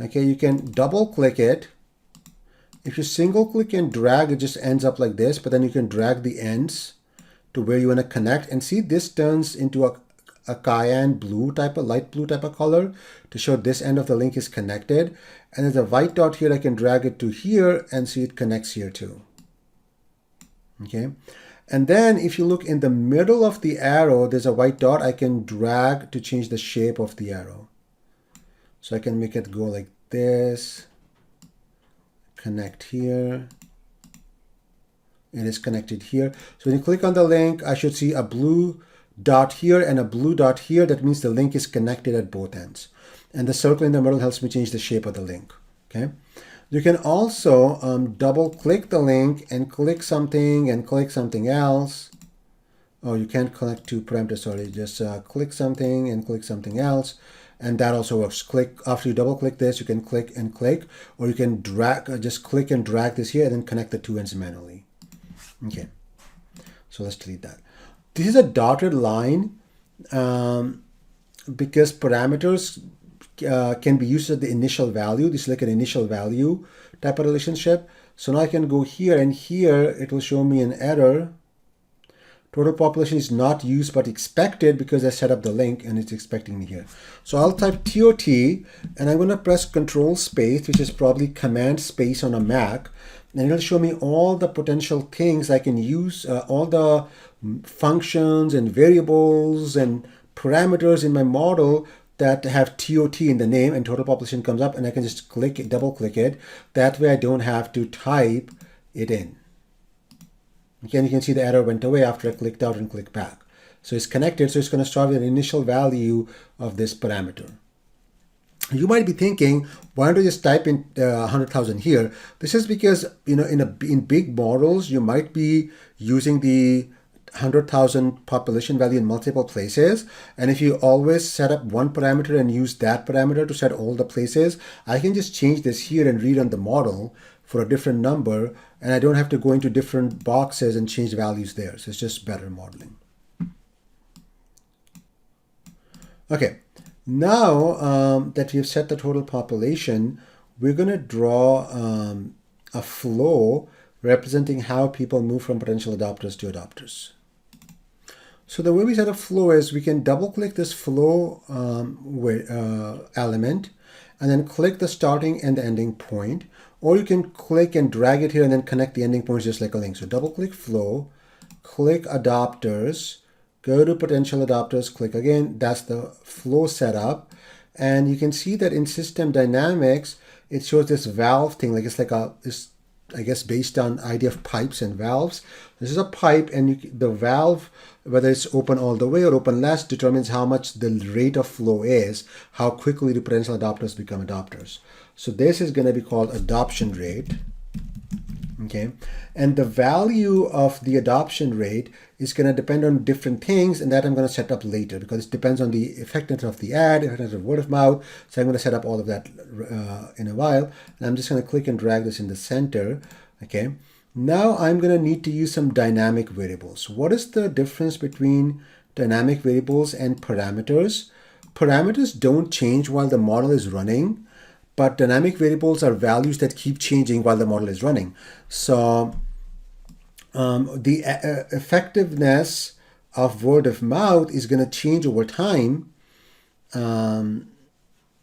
Okay, you can double click it. If you single click and drag, it just ends up like this, but then you can drag the ends to where you want to connect, and see this turns into a cayenne blue type of light blue type of color to show this end of the link is connected. And there's a white dot here. I can drag it to here and see it connects here too. Okay. And then if you look in the middle of the arrow, there's a white dot. I can drag to change the shape of the arrow. So I can make it go like this, connect here. It is connected here. So when you click on the link, I should see a blue dot here and a blue dot here. That means the link is connected at both ends. And the circle in the middle helps me change the shape of the link. Okay. You can also double click the link and click something else. Oh, you can't connect two parameters, sorry. Just click something and click something else. And that also works. Click, after you double click this, you can click and click, or you can drag, just click and drag this here and then connect the two ends manually. Okay, so let's delete that. This is a dotted line because parameters can be used as the initial value. This is like an initial value type of relationship. So now I can go here, and here it will show me an error. Total population is not used but expected because I set up the link and it's expecting me here. So I'll type TOT and I'm going to press Control Space, which is probably Command Space on a Mac, and it'll show me all the potential things I can use, all the functions and variables and parameters in my model that have TOT in the name, and total population comes up, and I can just click it, double click it. That way I don't have to type it in. Okay, and you can see the error went away after I clicked out and clicked back. So it's connected, so it's going to start with an initial value of this parameter. You might be thinking, why don't I just type in 100,000 here? This is because, you know, in big models, you might be using the 100,000 population value in multiple places. And if you always set up one parameter and use that parameter to set all the places, I can just change this here and read on the model for a different number, and I don't have to go into different boxes and change values there. So it's just better modeling. Okay, now that we've set the total population, we're going to draw a flow representing how people move from potential adopters to adopters. So the way we set a flow is we can double click this flow element and then click the starting and the ending point, or you can click and drag it here and then connect the ending points just like a link. So double click flow, click adopters, go to potential adopters, click again. That's the flow setup. And you can see that in system dynamics, it shows this valve thing, like it's like I guess based on idea of pipes and valves. This is a pipe, and the valve, whether it's open all the way or open less, determines how much the rate of flow is, how quickly the potential adopters become adopters. So this is going to be called adoption rate. Okay, and the value of the adoption rate is going to depend on different things, and that I'm going to set up later because it depends on the effectiveness of the ad, effectiveness of word of mouth. So I'm going to set up all of that in a while. And I'm just going to click and drag this in the center. Okay, now I'm going to need to use some dynamic variables. What is the difference between dynamic variables and parameters. Parameters don't change while the model is running, but dynamic variables are values that keep changing while the model is running. So the effectiveness of word of mouth is going to change over time.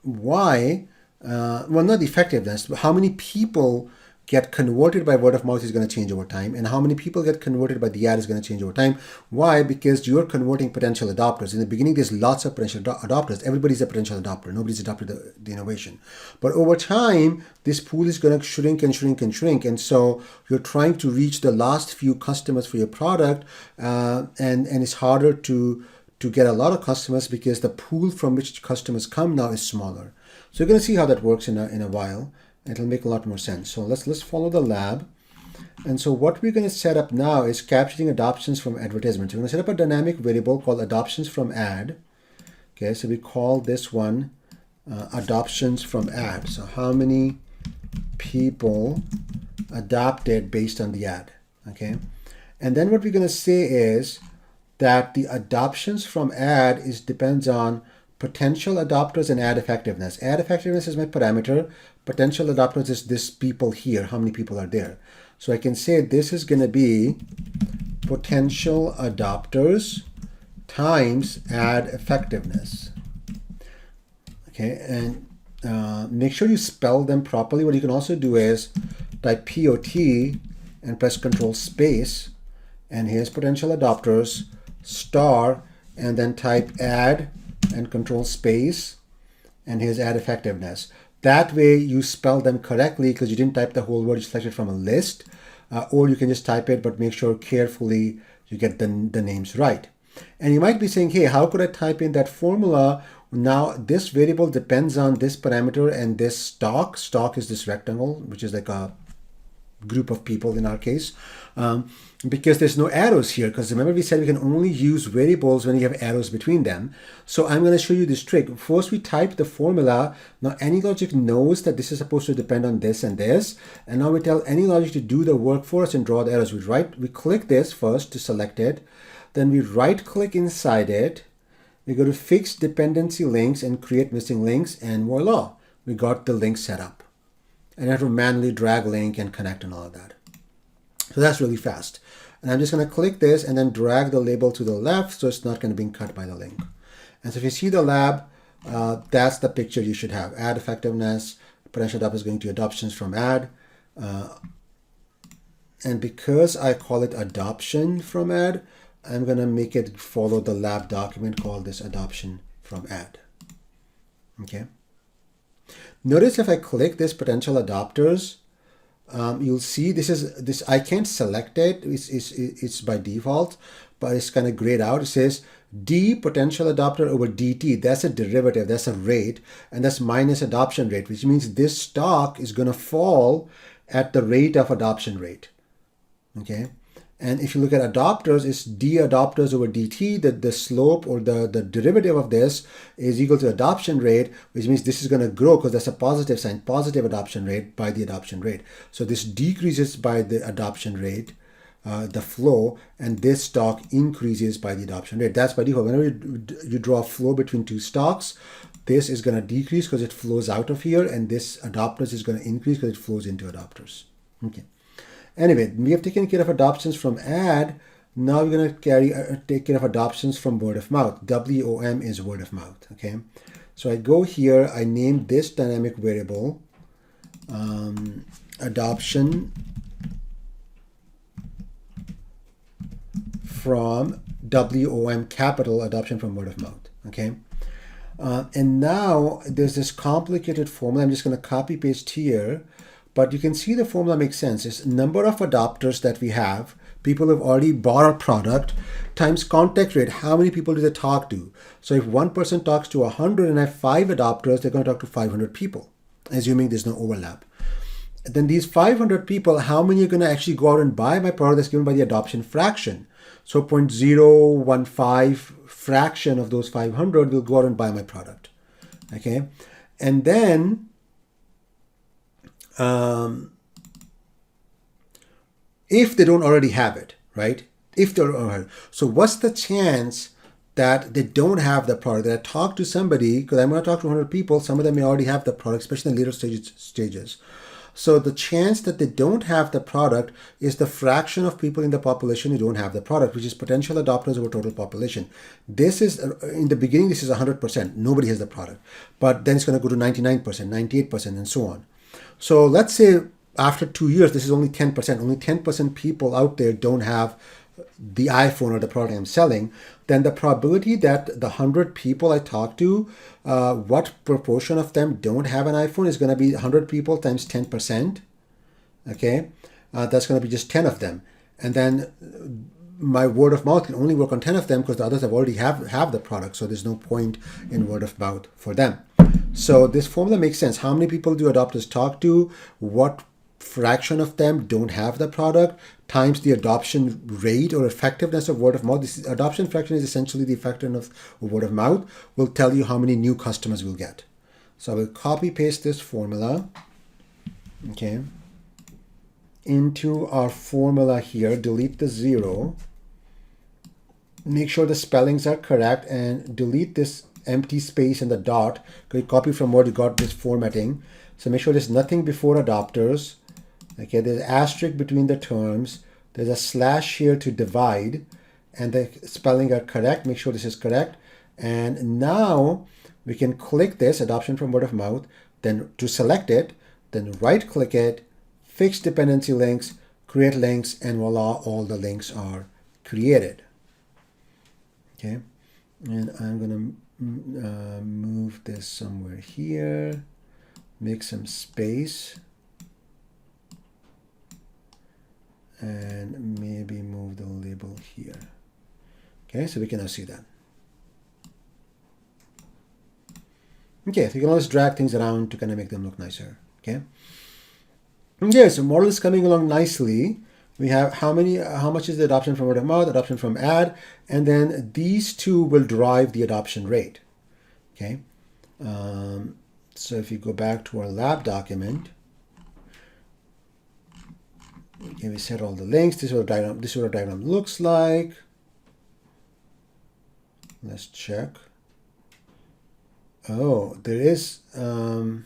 Why? Well, not the effectiveness, but how many people get converted by word of mouth is going to change over time, and how many people get converted by the ad is going to change over time. Why? Because you're converting potential adopters. In the beginning, there's lots of potential adopters. Everybody's a potential adopter. Nobody's adopted the innovation. But over time, this pool is going to shrink and shrink and shrink. And so you're trying to reach the last few customers for your product, and it's harder to get a lot of customers because the pool from which customers come now is smaller. So you're going to see how that works in a while. It'll make a lot more sense. So let's follow the lab. And so what we're going to set up now is capturing adoptions from advertisements. We're going to set up a dynamic variable called adoptions from ad. Okay, so we call this one adoptions from ad. So how many people adopted based on the ad? Okay, and then what we're going to say is that the adoptions from ad depends on potential adopters and ad effectiveness. Ad effectiveness is my parameter. Potential adopters is this people here. How many people are there? So I can say this is going to be potential adopters times ad effectiveness. Okay, and make sure you spell them properly. What you can also do is type POT and press Control space, and here's potential adopters star, and then type ad and Control space, and here's ad effectiveness. That way you spell them correctly because you didn't type the whole word, you selected from a list, or you can just type it, but make sure carefully you get the names right. And you might be saying, hey, how could I type in that formula? Now this variable depends on this parameter and this stock. Stock is this rectangle, which is like a group of people in our case, because there's no arrows here, because remember we said we can only use variables when you have arrows between them. So I'm going to show you this trick. First we type the formula. Now Anylogic knows that this is supposed to depend on this and this, and now we tell Anylogic to do the work for us and draw the arrows. We click this first to select it, then we right click inside it, we go to fix dependency links and create missing links, and voila, we got the link set up. And I have to manually drag link and connect and all of that. So that's really fast. And I'm just going to click this and then drag the label to the left so it's not going to be cut by the link. And so if you see the lab, that's the picture you should have. Ad effectiveness, potential adopter is going to adoptions from ad. And because I call it adoption from ad, I'm going to make it follow the lab document called this adoption from ad. Okay. Notice if I click this potential adopters, you'll see this. I can't select it. It's by default, but it's kind of grayed out. It says D potential adopter over DT. That's a derivative. That's a rate, and that's minus adoption rate, which means this stock is going to fall at the rate of adoption rate. Okay. And if you look at adopters, it's D adopters over DT, that the slope or the derivative of this is equal to adoption rate, which means this is going to grow because that's a positive sign, positive adoption rate by the adoption rate. So this decreases by the adoption rate, the flow, and this stock increases by the adoption rate. That's by default. Whenever you draw a flow between two stocks, this is going to decrease because it flows out of here, and this adopters is going to increase because it flows into adopters. Okay. Anyway, we have taken care of adoptions from ad. Now we're going to take care of adoptions from word of mouth. WOM is word of mouth. Okay, so I go here, I name this dynamic variable adoption from WOM, capital adoption from word of mouth. Okay, and now there's this complicated formula. I'm just going to copy paste here. But you can see the formula makes sense. It's number of adopters that we have, people who have already bought our product, times contact rate. How many people do they talk to? So if one person talks to 100 and I have 5 adopters, they're going to talk to 500 people, assuming there's no overlap. Then these 500 people, how many are going to actually go out and buy my product that's given by the adoption fraction? So 0.015 fraction of those 500 will go out and buy my product. Okay, and then if they don't already have it, right? If they're already, so what's the chance that they don't have the product, that I talk to somebody, because I'm going to talk to 100 people, some of them may already have the product, especially in later stages. So the chance that they don't have the product is the fraction of people in the population who don't have the product, which is potential adopters over total population. This is, in the beginning, this is 100%. Nobody has the product. But then it's going to go to 99%, 98%, and so on. So let's say after 2 years, this is only 10%. Only 10% people out there don't have the iPhone or the product I'm selling. Then the probability that the 100 people I talk to, what proportion of them don't have an iPhone is going to be 100 people times 10%. Okay, that's going to be just 10 of them. And then my word of mouth can only work on 10 of them because the others have already have the product. So there's no point in word of mouth for them. So this formula makes sense. How many people do adopters talk to? What fraction of them don't have the product times the adoption rate or effectiveness of word of mouth. This adoption fraction is essentially the effectiveness of word of mouth, will tell you how many new customers we'll get. So I will copy paste this formula, okay, into our formula here, delete the 0, make sure the spellings are correct, and delete this empty space and the dot, because you copy from where you got this formatting. So make sure there's nothing before adopters. Okay, there's an asterisk between the terms. There's a slash here to divide, and the spelling are correct. Make sure this is correct. And now we can click this, adoption from word of mouth, then to select it, then right click it, fix dependency links, create links, and voila, all the links are created. Okay, and I'm going to move this somewhere here, make some space, and maybe move the label here. Okay, so we can now see that. Okay, so you can always drag things around to kind of make them look nicer. Okay. Okay, so model is coming along nicely. We have how much is the adoption from word of mouth, adoption from ad, and then these two will drive the adoption rate. Okay. So if you go back to our lab document, okay, we set all the links. This is what a diagram looks like. Let's check. Oh, there is a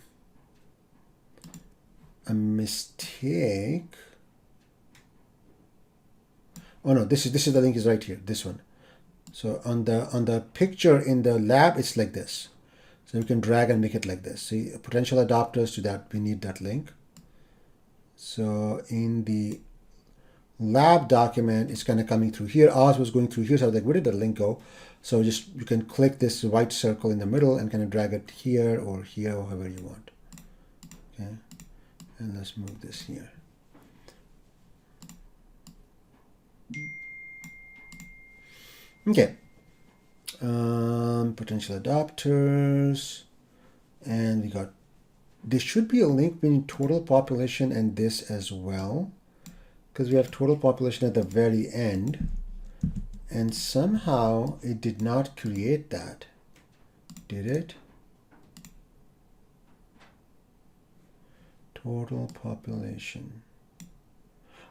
mistake. Oh no, this is the link is right here. This one. So on the picture in the lab, it's like this. So you can drag and make it like this. See, potential adopters to that, we need that link. So in the lab document, it's kind of coming through here. Ours was going through here, so I was like, where did the link go? So just you can click this white circle in the middle and kind of drag it here or here, or however you want. Okay, and let's move this here. Okay, potential adopters, and we got, there should be a link between total population and this as well, because we have total population at the very end, and somehow it did not create that, did it? Total population.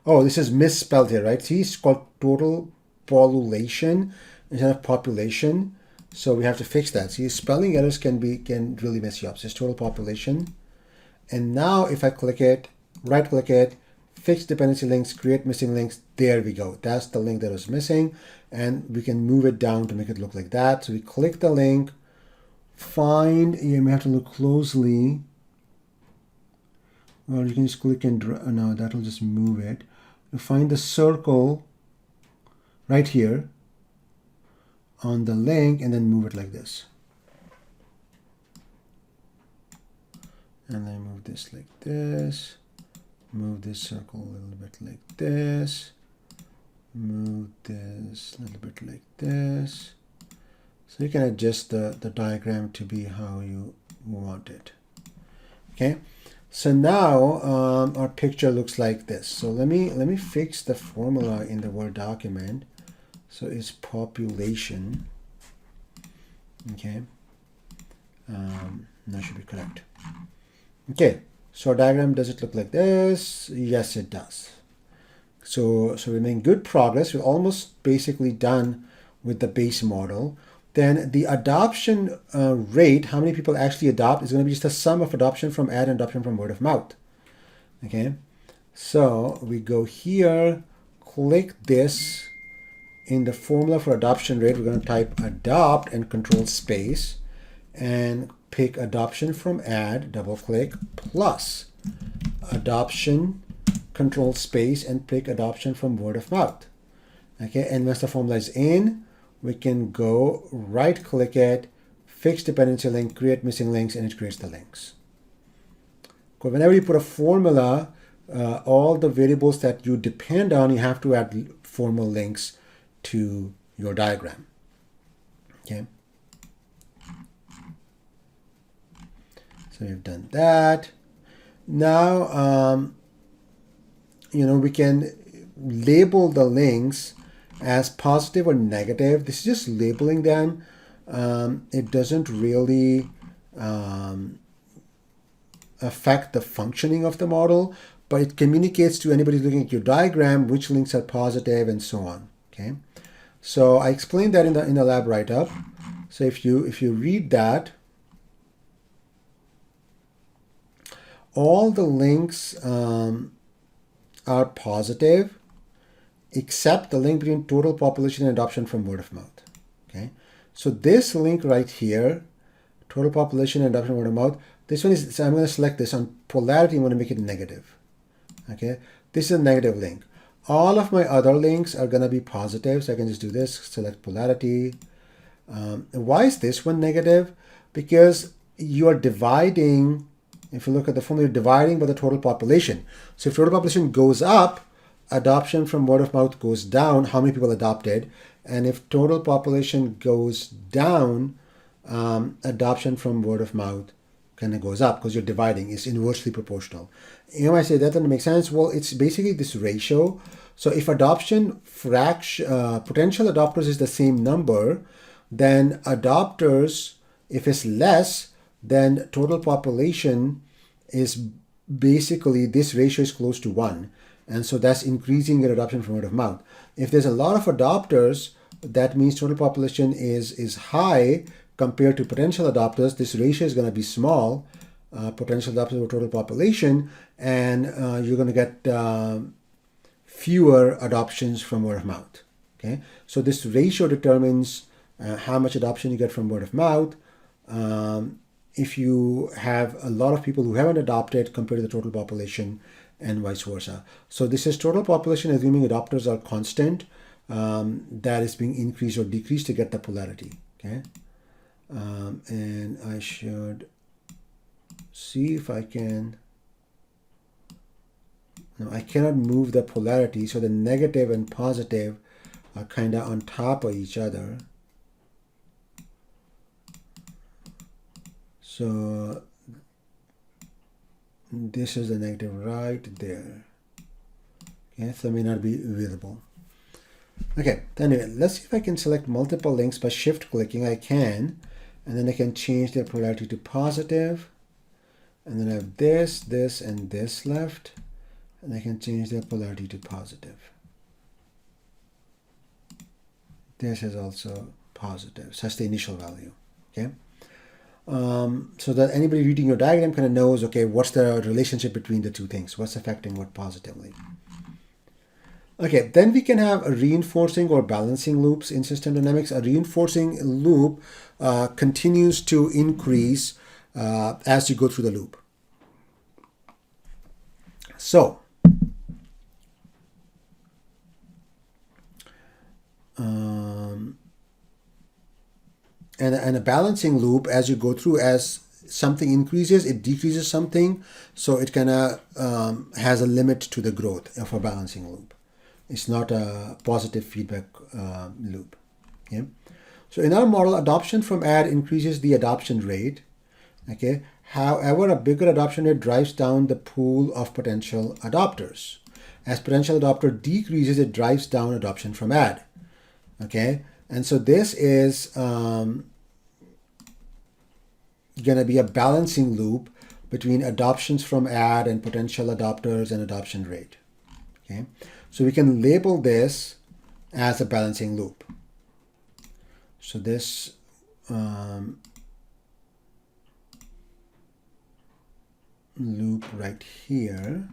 Oh, this is misspelled here, right? See, it's called total population instead of population. So we have to fix that. See, spelling errors can really mess you up. So it's total population. And now if I click it, right click it, fix dependency links, create missing links, there we go. That's the link that was missing. And we can move it down to make it look like that. So we click the link, find, you may have to look closely. Well, you can just click and no, that'll just move it. You find the circle right here on the link and then move it like this. And then move this like this. Move this circle a little bit like this. Move this a little bit like this. So you can adjust the diagram to be how you want it. Okay. So now our picture looks like this. So let me fix the formula in the Word document. So it's population. Okay. That should be correct. Okay. So our diagram, does it look like this? Yes, it does. So we're making good progress. We're almost basically done with the base model. then the adoption rate, how many people actually adopt, is going to be just the sum of adoption from ad and adoption from word of mouth. Okay, so we go here, click this. In the formula for adoption rate, we're going to type adopt and control space and pick adoption from ad, double click, plus adoption, control space, and pick adoption from word of mouth. Okay, and once the formula is in, we can go right click it, fix dependency link, create missing links, and it creates the links. Whenever you put a formula, all the variables that you depend on, you have to add formal links to your diagram. Okay. So we've done that. Now, we can label the links as positive or negative. This is just labeling them. It doesn't really affect the functioning of the model, but it communicates to anybody looking at your diagram which links are positive and so on. Okay, so I explained that in the lab write-up. So if you read that, all the links are positive except the link between total population and adoption from word of mouth. Okay, so this link right here, total population and adoption from word of mouth, this one is, so I'm going to select this on polarity. I'm going to make it negative. Okay, this is a negative link. All of my other links are going to be positive, so I can just do this, select polarity. Why is this one negative? Because you are dividing, if you look at the formula, you're dividing by the total population. So if total population goes up, adoption from word of mouth goes down, how many people adopted. And if total population goes down, adoption from word of mouth kind of goes up because you're dividing. It's inversely proportional. You might say that doesn't make sense. Well, it's basically this ratio. So if adoption potential adopters is the same number, then adopters, if it's less, then total population is basically, this ratio is close to 1. And so that's increasing your adoption from word of mouth. If there's a lot of adopters, that means total population is high compared to potential adopters. This ratio is going to be small, potential adopters over total population, and you're going to get fewer adoptions from word of mouth. Okay, so this ratio determines how much adoption you get from word of mouth. If you have a lot of people who haven't adopted compared to the total population, and vice versa. So this is total population assuming adopters are constant, that is being increased or decreased to get the polarity. Okay, and I should see if I can. No, I cannot move the polarity, so the negative and positive are kind of on top of each other. So this is the negative right there. Okay, so it may not be visible. Okay, anyway, let's see if I can select multiple links by shift clicking. I can, and then I can change their polarity to positive, and then I have this, this, and this left, and I can change their polarity to positive. This is also positive, so that's the initial value. Okay. So that anybody reading your diagram kind of knows, okay, what's the relationship between the two things? What's affecting what positively? Okay, then we can have a reinforcing or balancing loops in system dynamics. A reinforcing loop continues to increase as you go through the loop. So, and a balancing loop, as you go through, as something increases, it decreases something. So it kind of has a limit to the growth of a balancing loop. It's not a positive feedback loop. Okay. So in our model, adoption from ad increases the adoption rate. Okay. However, a bigger adoption rate drives down the pool of potential adopters. As potential adopter decreases, it drives down adoption from ad. Okay. And so this is going to be a balancing loop between adoptions from ad and potential adopters and adoption rate. Okay, so we can label this as a balancing loop. So this loop right here.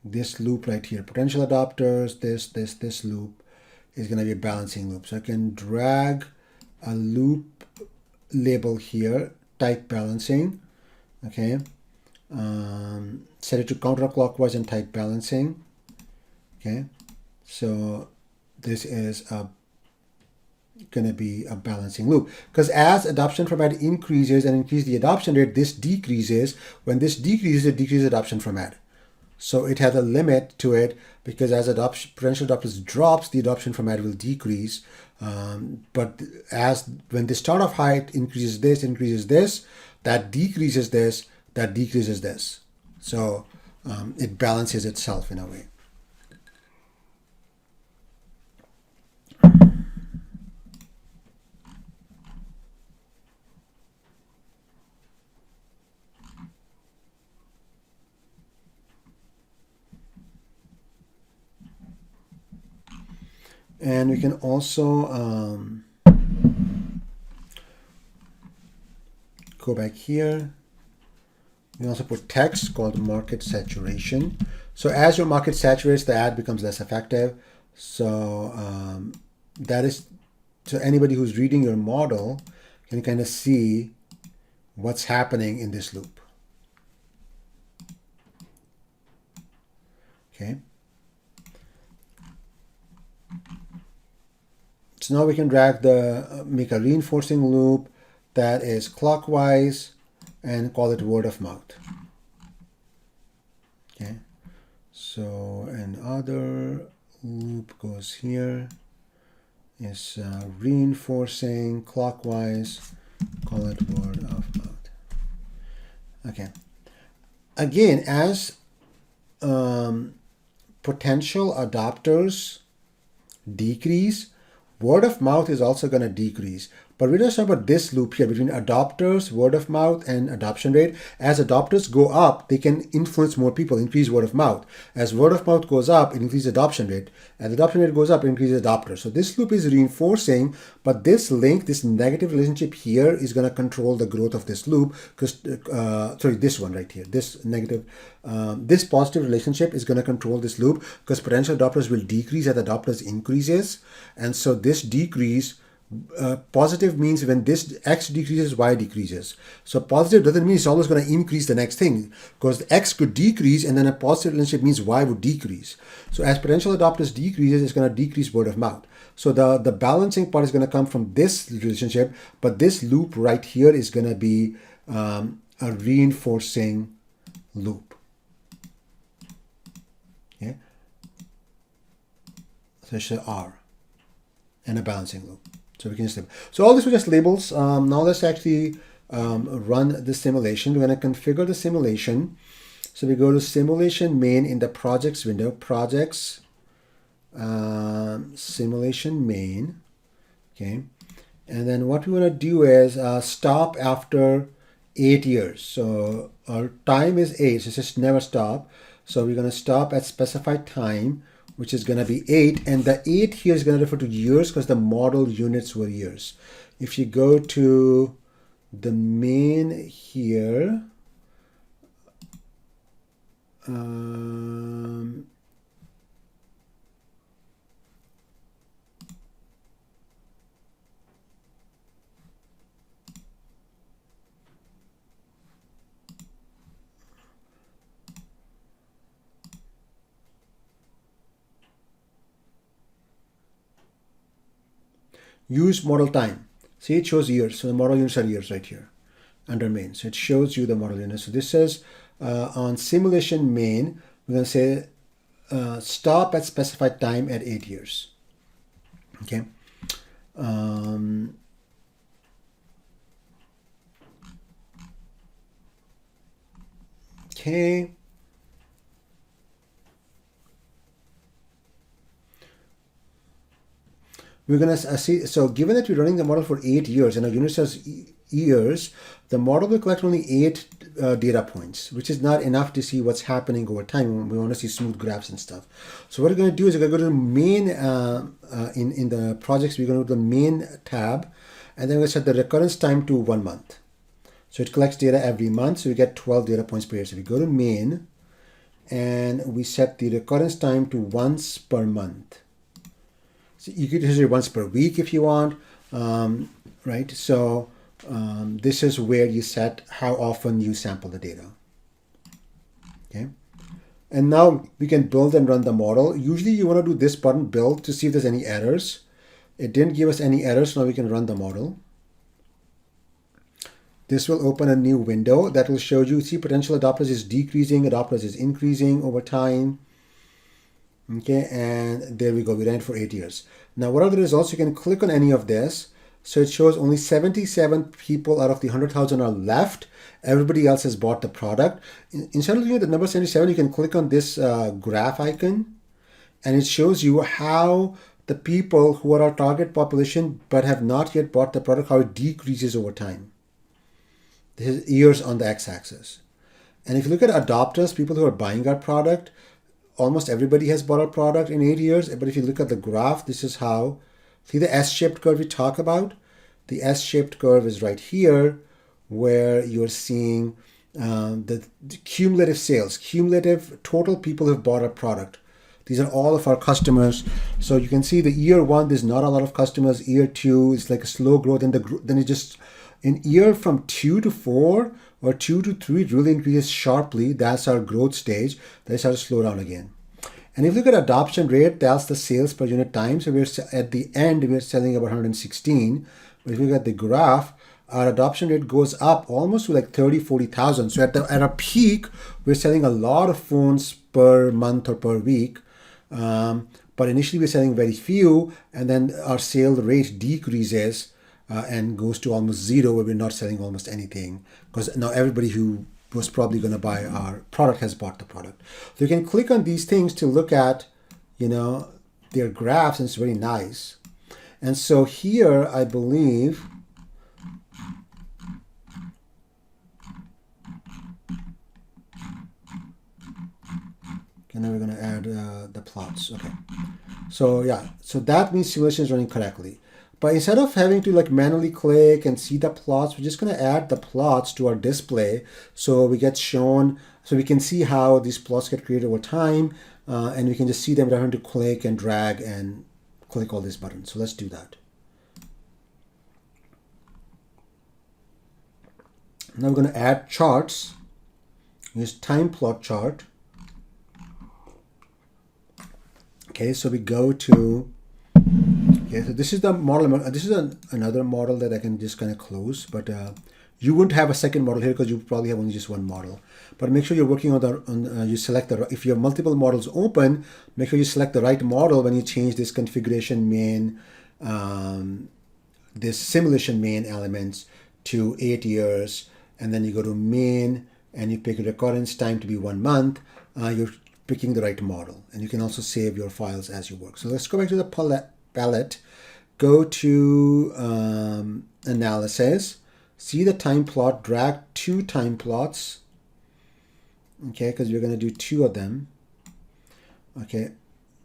This loop right here, potential adapters, this loop is going to be a balancing loop. So I can drag a loop label here, type balancing, okay. Set it to counterclockwise and type balancing, okay. So this is going to be a balancing loop, because as adoption format increases and increase the adoption rate, this decreases. When this decreases, it decreases adoption format. So it has a limit to it, because as potential adopters drops, the adoption format will decrease. But when the start of height increases this, that decreases this, that decreases this. So it balances itself in a way. And we can also go back here. We also put text called market saturation. So as your market saturates, the ad becomes less effective. So so anybody who's reading your model can kind of see what's happening in this loop. Okay. So now we can make a reinforcing loop that is clockwise and call it word of mouth. Okay. So another loop goes here, is reinforcing clockwise, call it word of mouth. Okay. Again, as potential adopters decrease, word of mouth is also going to decrease. But we're just talking about this loop here between adopters, word of mouth, and adoption rate. As adopters go up, they can influence more people, increase word of mouth. As word of mouth goes up, it increases adoption rate. As adoption rate goes up, it increases adopters. So this loop is reinforcing, but this link, this negative relationship here is going to control the growth of this loop. Because this one right here, this negative, this positive relationship is going to control this loop, because potential adopters will decrease as adopters increases. And so this decrease, positive means when this x decreases, y decreases. So positive doesn't mean it's always going to increase the next thing, because the x could decrease and then a positive relationship means y would decrease. So as potential adopters decreases, it's going to decrease word of mouth. So the balancing part is going to come from this relationship, but this loop right here is going to be a reinforcing loop. Okay. So it's an R and a balancing loop. So we can just label. So all this were just labels. Now let's actually run the simulation. We're going to configure the simulation. So we go to simulation main in the projects window, projects, simulation main. Okay. And then what we want to do is stop after 8 years. So our time is 8, so it's just never stop. So we're going to stop at specified time, which is going to be 8. And the 8 here is going to refer to years because the model units were years. If you go to the main here, use model time. See, it shows years. So the model units are years right here under main. So it shows you the model units. So this says on simulation main, we're going to say stop at specified time at 8 years. Okay. Okay. We're going to see, so given that we're running the model for 8 years and our unit says years, the model will collect only 8 data points, which is not enough to see what's happening over time. We want to see smooth graphs and stuff. So what we're going to do is we're going to go to the main, in the projects, we're going to go to the main tab, and then we'll set the recurrence time to 1 month. So it collects data every month, so we get 12 data points per year. So we go to main, and we set the recurrence time to once per month. So you could use it once per week if you want, right? So this is where you set how often you sample the data. Okay. And now we can build and run the model. Usually you want to do this button, build, to see if there's any errors. It didn't give us any errors, so now we can run the model. This will open a new window that will show you, see, potential adopters is decreasing, adopters is increasing over time. Okay, and there we go, we ran it for 8 years. Now, what are the results? You can click on any of this. So it shows only 77 people out of the 100,000 are left. Everybody else has bought the product. Instead of looking at the number 77, you can click on this graph icon, and it shows you how the people who are our target population but have not yet bought the product, how it decreases over time. This is years on the x-axis. And if you look at adopters, people who are buying our product, almost everybody has bought our product in 8 years. But if you look at the graph, this is how, see the S-shaped curve we talk about? The S-shaped curve is right here, where you're seeing the cumulative sales, cumulative total people who have bought our product. These are all of our customers. So you can see the year 1, there's not a lot of customers. Year 2 is like a slow growth, and then it just, in year from 2 to 4 or 2 to 3, it really increases sharply. That's our growth stage. Then it starts to slow down again. And if you look at adoption rate, that's the sales per unit time. So we're at the end, we're selling about 116. But if you look at the graph, our adoption rate goes up almost to like 30, 40,000. So at our peak, we're selling a lot of phones per month or per week. But initially we're selling very few, and then our sale rate decreases and goes to almost 0, where we're not selling almost anything, because now everybody who was probably going to buy our product has bought the product. So you can click on these things to look at, their graphs, and it's very nice. And so here, I believe, and then we're going to add the plots. Okay. So yeah, so that means simulation is running correctly. But instead of having to like manually click and see the plots, we're just going to add the plots to our display, so we get shown, so we can see how these plots get created over time, and we can just see them without having to click and drag and click all these buttons. So let's do that. Now we're going to add charts. Use time plot chart. Okay, so we go to, okay, so this is the model. This is another model that I can just kind of close, but you wouldn't have a second model here because you probably have only just one model. But make sure you're working on you select the, if you have multiple models open, make sure you select the right model when you change this configuration main, this simulation main elements to 8 years, and then you go to main and you pick recurrence time to be 1 month. You're picking the right model, and you can also save your files as you work. So let's go back to the palette, go to analysis, see the time plot, drag 2 time plots, okay, because we're going to do 2 of them. Okay,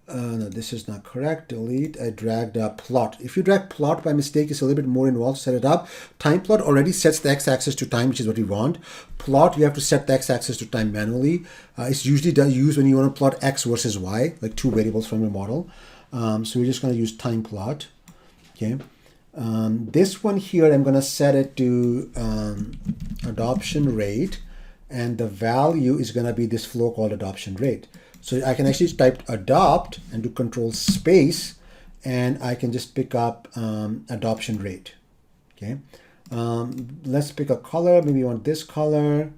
no, this is not correct. Delete. I dragged a plot. If you drag plot by mistake, it's a little bit more involved to set it up. Time plot already sets the x-axis to time, which is what we want. Plot, you have to set the x-axis to time manually. It's usually used when you want to plot x versus y, like 2 variables from your model. So we're just going to use time plot. Okay. This one here, I'm going to set it to adoption rate, and the value is going to be this flow called adoption rate. So I can actually type adopt and do control space, and I can just pick up adoption rate. Okay. Let's pick a color. Maybe you want this color.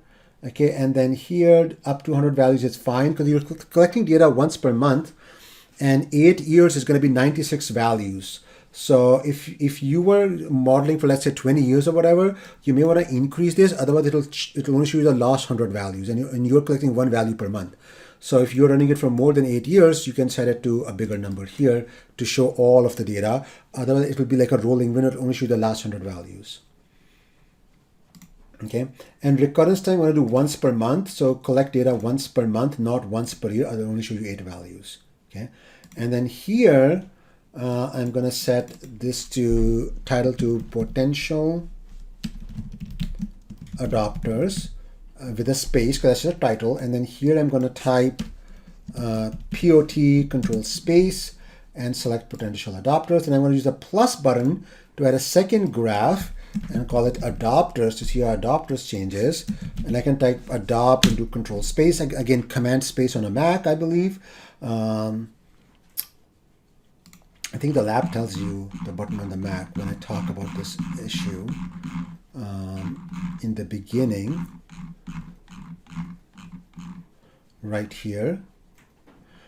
Okay. And then here up to 100 values is fine because you're collecting data once per month, and 8 years is going to be 96 values. So if you were modeling for, let's say, 20 years or whatever, you may want to increase this. Otherwise, it'll only show you the last 100 values, and you're collecting 1 value per month. So if you're running it for more than 8 years, you can set it to a bigger number here to show all of the data. Otherwise, it will be like a rolling window, only show the last 100 values. Okay, and recurrence time, I'm going to do once per month. So collect data once per month, not once per year. I'll only show you 8 values. Okay, and then here I'm going to set this to title to potential adopters with a space because that's the title. And then here I'm going to type POT control space and select potential adopters. And I'm going to use the plus button to add a second graph and call it adopters to see how adopters changes. And I can type adopt and do control space. Again, command space on a Mac, I believe. I think the lab tells you the button on the Mac when I talk about this issue in the beginning, right here.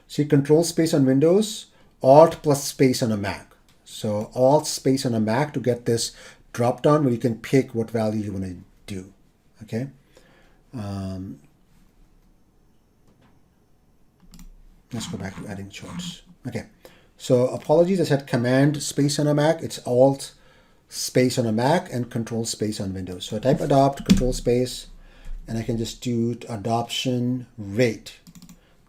See, control space on Windows, Alt plus space on a Mac. So Alt space on a Mac to get this drop down where you can pick what value you want to do. Okay. Let's go back to adding charts. Okay. So apologies, I said command space on a Mac. It's Alt space on a Mac and control space on Windows. So I type adopt, control space, and I can just do adoption rate.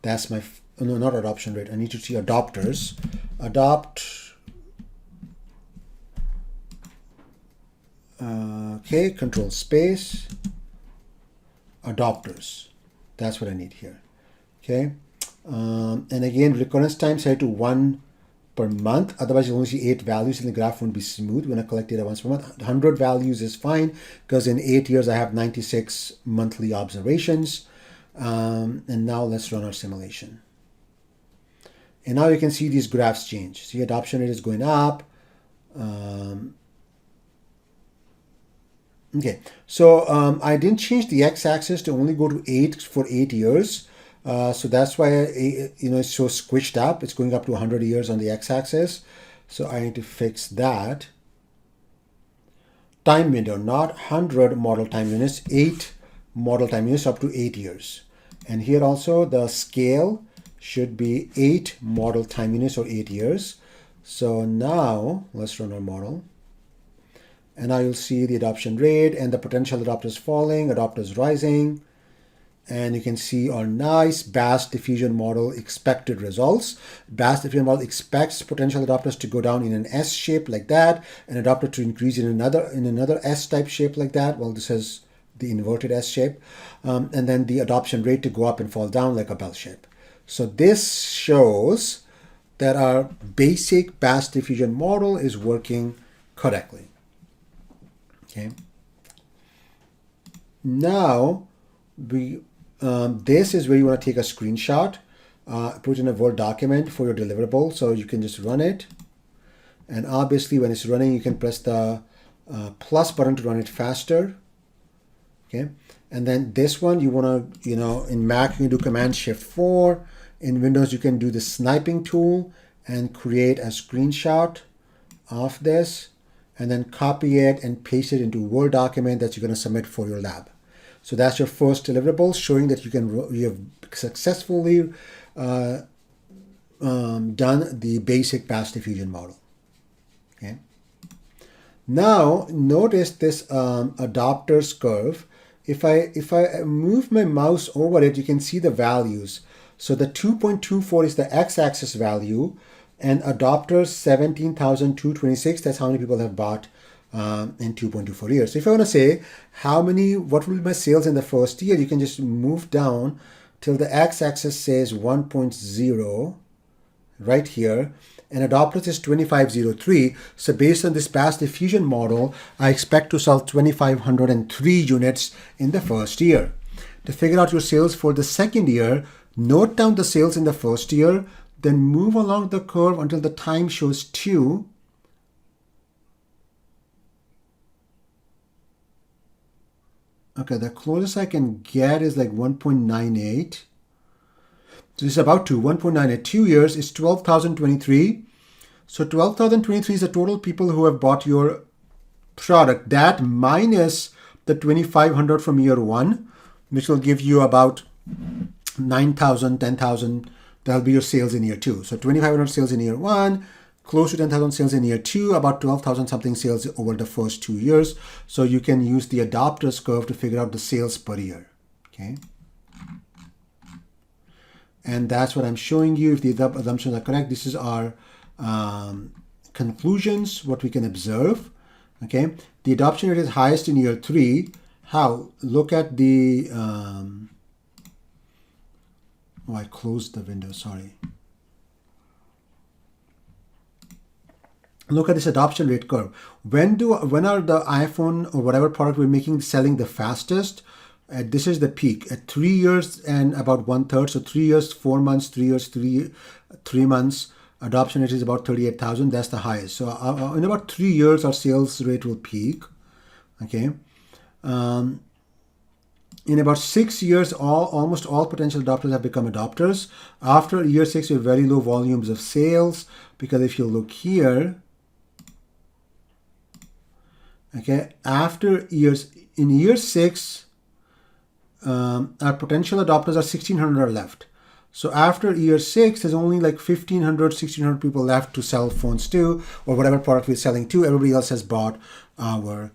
That's my, no, not adoption rate. I need to see adopters. Adopt. Okay, control space, adopters. That's what I need here. Okay. And again, recurrence time set to 1 per month. Otherwise, you only see 8 values and the graph won't be smooth when I collect data once per month. 100 values is fine because in 8 years, I have 96 monthly observations. And now let's run our simulation. And now you can see these graphs change. See, adoption rate is going up. Okay, so I didn't change the x-axis to only go to 8 for 8 years. So that's why it's so squished up. It's going up to 100 years on the x-axis. So I need to fix that. Time window, not 100 model time units, 8 model time units up to 8 years. And here also the scale should be 8 model time units or 8 years. So now let's run our model. And now you'll see the adoption rate and the potential adopters falling, adopters rising. And you can see our nice BAS diffusion model expected results. BAS diffusion model expects potential adopters to go down in an S shape like that, and adopter to increase in another S type shape like that. Well, this is the inverted S shape. And then the adoption rate to go up and fall down like a bell shape. So this shows that our basic BAS diffusion model is working correctly. Okay. Now this is where you want to take a screenshot, put in a Word document for your deliverable, so you can just run it. And obviously, when it's running, you can press the plus button to run it faster. Okay. And then this one, you want to, in Mac, you can do Command Shift 4. In Windows, you can do the sniping tool and create a screenshot of this, and then copy it and paste it into a Word document that you're going to submit for your lab. So that's your first deliverable, showing that you have successfully done the basic BAS diffusion model. Okay. Now notice this adopters curve. If I move my mouse over it, you can see the values. So the 2.24 is the x-axis value, and adopters 17,226. That's how many people have bought in 2.24 years. So if I want to say what will be my sales in the first year, you can just move down till the x-axis says 1.0 right here, and adopters is 2503. So based on this BAS diffusion model, I expect to sell 2,503 units in the first year. To figure out your sales for the second year, note down the sales in the first year, then move along the curve until the time shows 2. Okay, the closest I can get is like 1.98. So this is about 2. 1.98. 2 years is 12,023. So 12,023 is the total people who have bought your product. That minus the 2,500 from year 1, which will give you about 9,000, 10,000. That'll be your sales in year 2. So 2,500 sales in year 1. close to 10,000 sales in year 2, about 12,000 something sales over the first 2 years. So you can use the adopters curve to figure out the sales per year. Okay. And that's what I'm showing you. If the assumptions are correct, this is our conclusions, what we can observe. Okay. The adoption rate is highest in year 3. How? Look at the, I closed the window, sorry. Look at this adoption rate curve. When are the iPhone or whatever product we're making selling the fastest? This is the peak at 3 years and about 1/3. So 3 years, 4 months, 3 years, 3 months. Adoption rate is about 38,000. That's the highest. So in about 3 years, our sales rate will peak. Okay. In about 6 years, almost all potential adopters have become adopters. After year 6, we have very low volumes of sales, because if you look here, okay, in year 6, our potential adopters are 1,600 left. So after year 6, there's only like 1,500, 1,600 people left to sell phones to, or whatever product we're selling to. Everybody else has bought our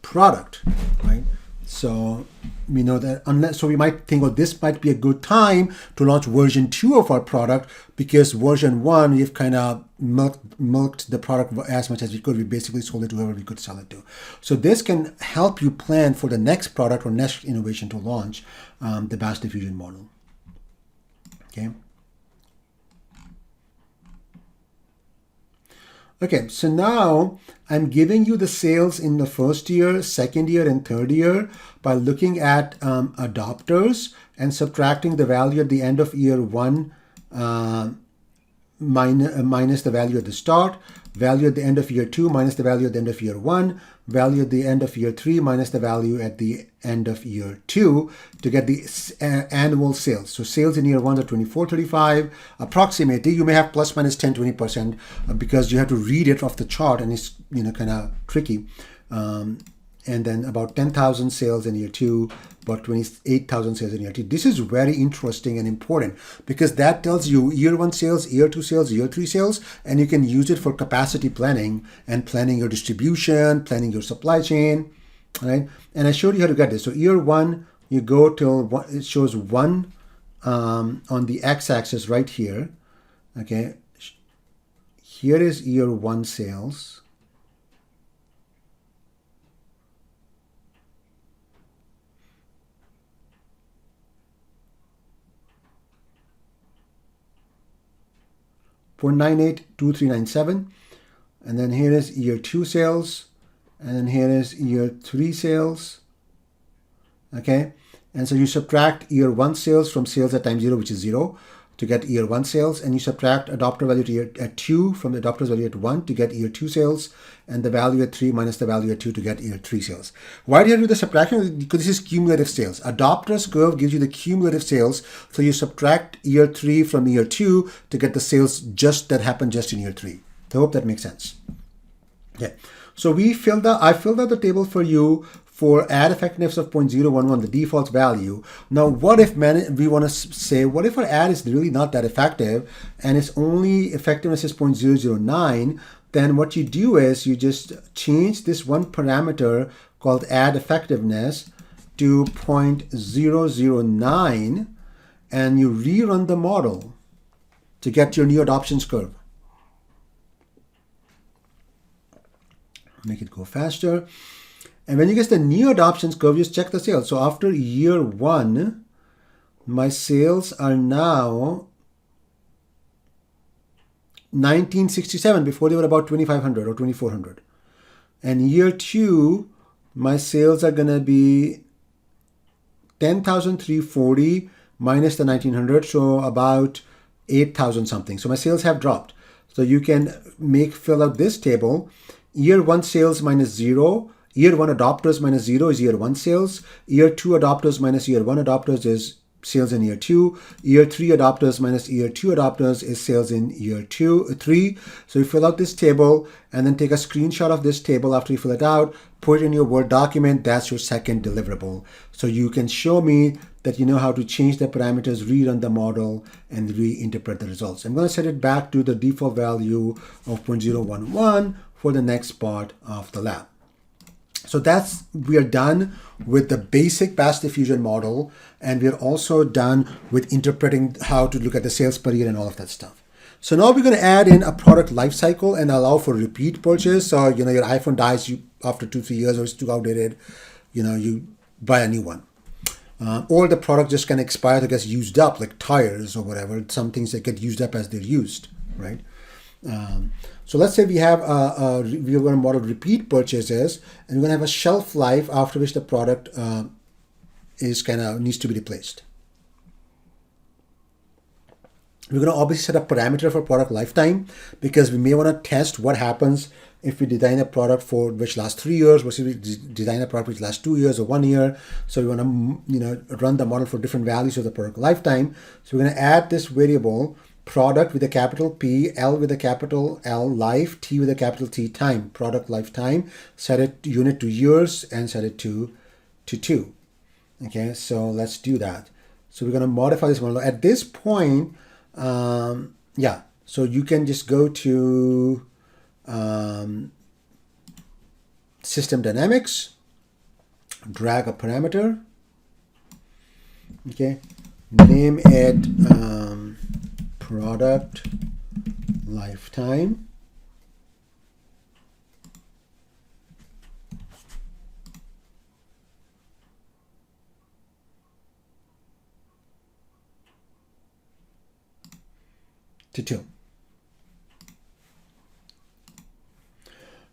product, right? So we know that so we might think, oh, this might be a good time to launch version 2 of our product, because version 1, we've kind of milked the product as much as we could. We basically sold it to whoever we could sell it to. So this can help you plan for the next product or next innovation to launch, the batch diffusion model. Okay. Okay, so now I'm giving you the sales in the first year, second year, and third year by looking at adopters and subtracting the value at the end of year 1 minus the value at the start, value at the end of year 2 minus the value at the end of year 1, value at the end of year 3 minus the value at the end of year 2 to get the annual sales. So sales in year 1 are 2435 approximately. You may have plus minus 10, 20% because you have to read it off the chart, and it's kind of tricky. And then about 10,000 sales in year 2, about 28,000 sales in year 2. This is very interesting and important, because that tells you year 1 sales, year 2 sales, year 3 sales, and you can use it for capacity planning and planning your distribution, planning your supply chain, right? And I showed you how to get this. So year 1, you go till it shows 1 on the x-axis right here. Okay, here is year 1 sales. For 982397, and then here is year 2 sales, and then here is year 3 sales. Okay, and so you subtract year 1 sales from sales at time 0, which is 0, to get year 1 sales, and you subtract adopter value at 2 from the adopter's value at 1 to get year 2 sales, and the value at 3 minus the value at 2 to get year 3 sales. Why do you do the subtraction? Because this is cumulative sales. Adopter's curve gives you the cumulative sales, so you subtract year 3 from year 2 to get the sales that happened just in year 3. I hope that makes sense. Okay, so I filled out the table for you for ad effectiveness of 0.011, the default value. Now, what if we want to say, what if our ad is really not that effective and its only effectiveness is 0.009? Then what you do is you just change this one parameter called ad effectiveness to 0.009, and you rerun the model to get your new adoptions curve. Make it go faster. And when you get the new adoptions curve, just check the sales. So after year 1, my sales are now 1967. Before they were about 2,500 or 2,400. And year 2, my sales are going to be 10,340 minus the 1,900, so about 8,000 something. So my sales have dropped. So you can fill out this table. Year 1 sales minus 0. Year 1 adopters minus 0 is year 1 sales. Year 2 adopters minus year 1 adopters is sales in year 2. Year 3 adopters minus year 2 adopters is sales in year 3. So you fill out this table and then take a screenshot of this table after you fill it out, put it in your Word document. That's your second deliverable. So you can show me that you know how to change the parameters, rerun the model, and reinterpret the results. I'm going to set it back to the default value of 0.011 for the next part of the lab. So we are done with the basic past diffusion model, and we are also done with interpreting how to look at the sales per year and all of that stuff. So now we're going to add in a product lifecycle and allow for repeat purchase. So, you know, your iPhone dies after 2-3 years, or it's too outdated, you know, you buy a new one. Or the product just can expire or gets used up, like tires or whatever, some things that get used up as they're used, right? So let's say we're going to model repeat purchases, and we're going to have a shelf life after which the product needs to be replaced. We're going to obviously set a parameter for product lifetime, because we may want to test what happens if we design a product for which lasts 3 years versus we design a product which lasts 2 years or 1 year. So we want to, you know, run the model for different values of the product lifetime. So we're going to add this variable product with a capital P, L with a capital L, life, T with a capital T, time, product lifetime, set it unit to years, and set it to 2. Okay, so let's do that. So we're going to modify this model. At this point, so you can just go to system dynamics, drag a parameter, okay, name it product lifetime, to 2.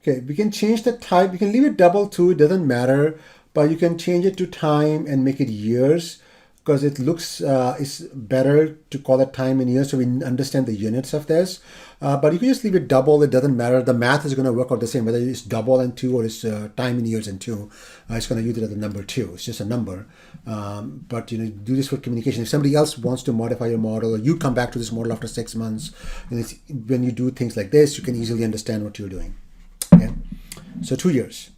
Okay, we can change the type. We can leave it double 2, it doesn't matter, but you can change it to time and make it years, because it looks, it's better to call it time in years so we understand the units of this. But you can just leave it double, it doesn't matter. The math is going to work out the same, whether it's double and 2 or it's time in years and 2. It's going to use it as a number 2. It's just a number. But, you know, do this for communication. If somebody else wants to modify your model, or you come back to this model after 6 months, and when you do things like this, you can easily understand what you're doing. Okay, so 2 years.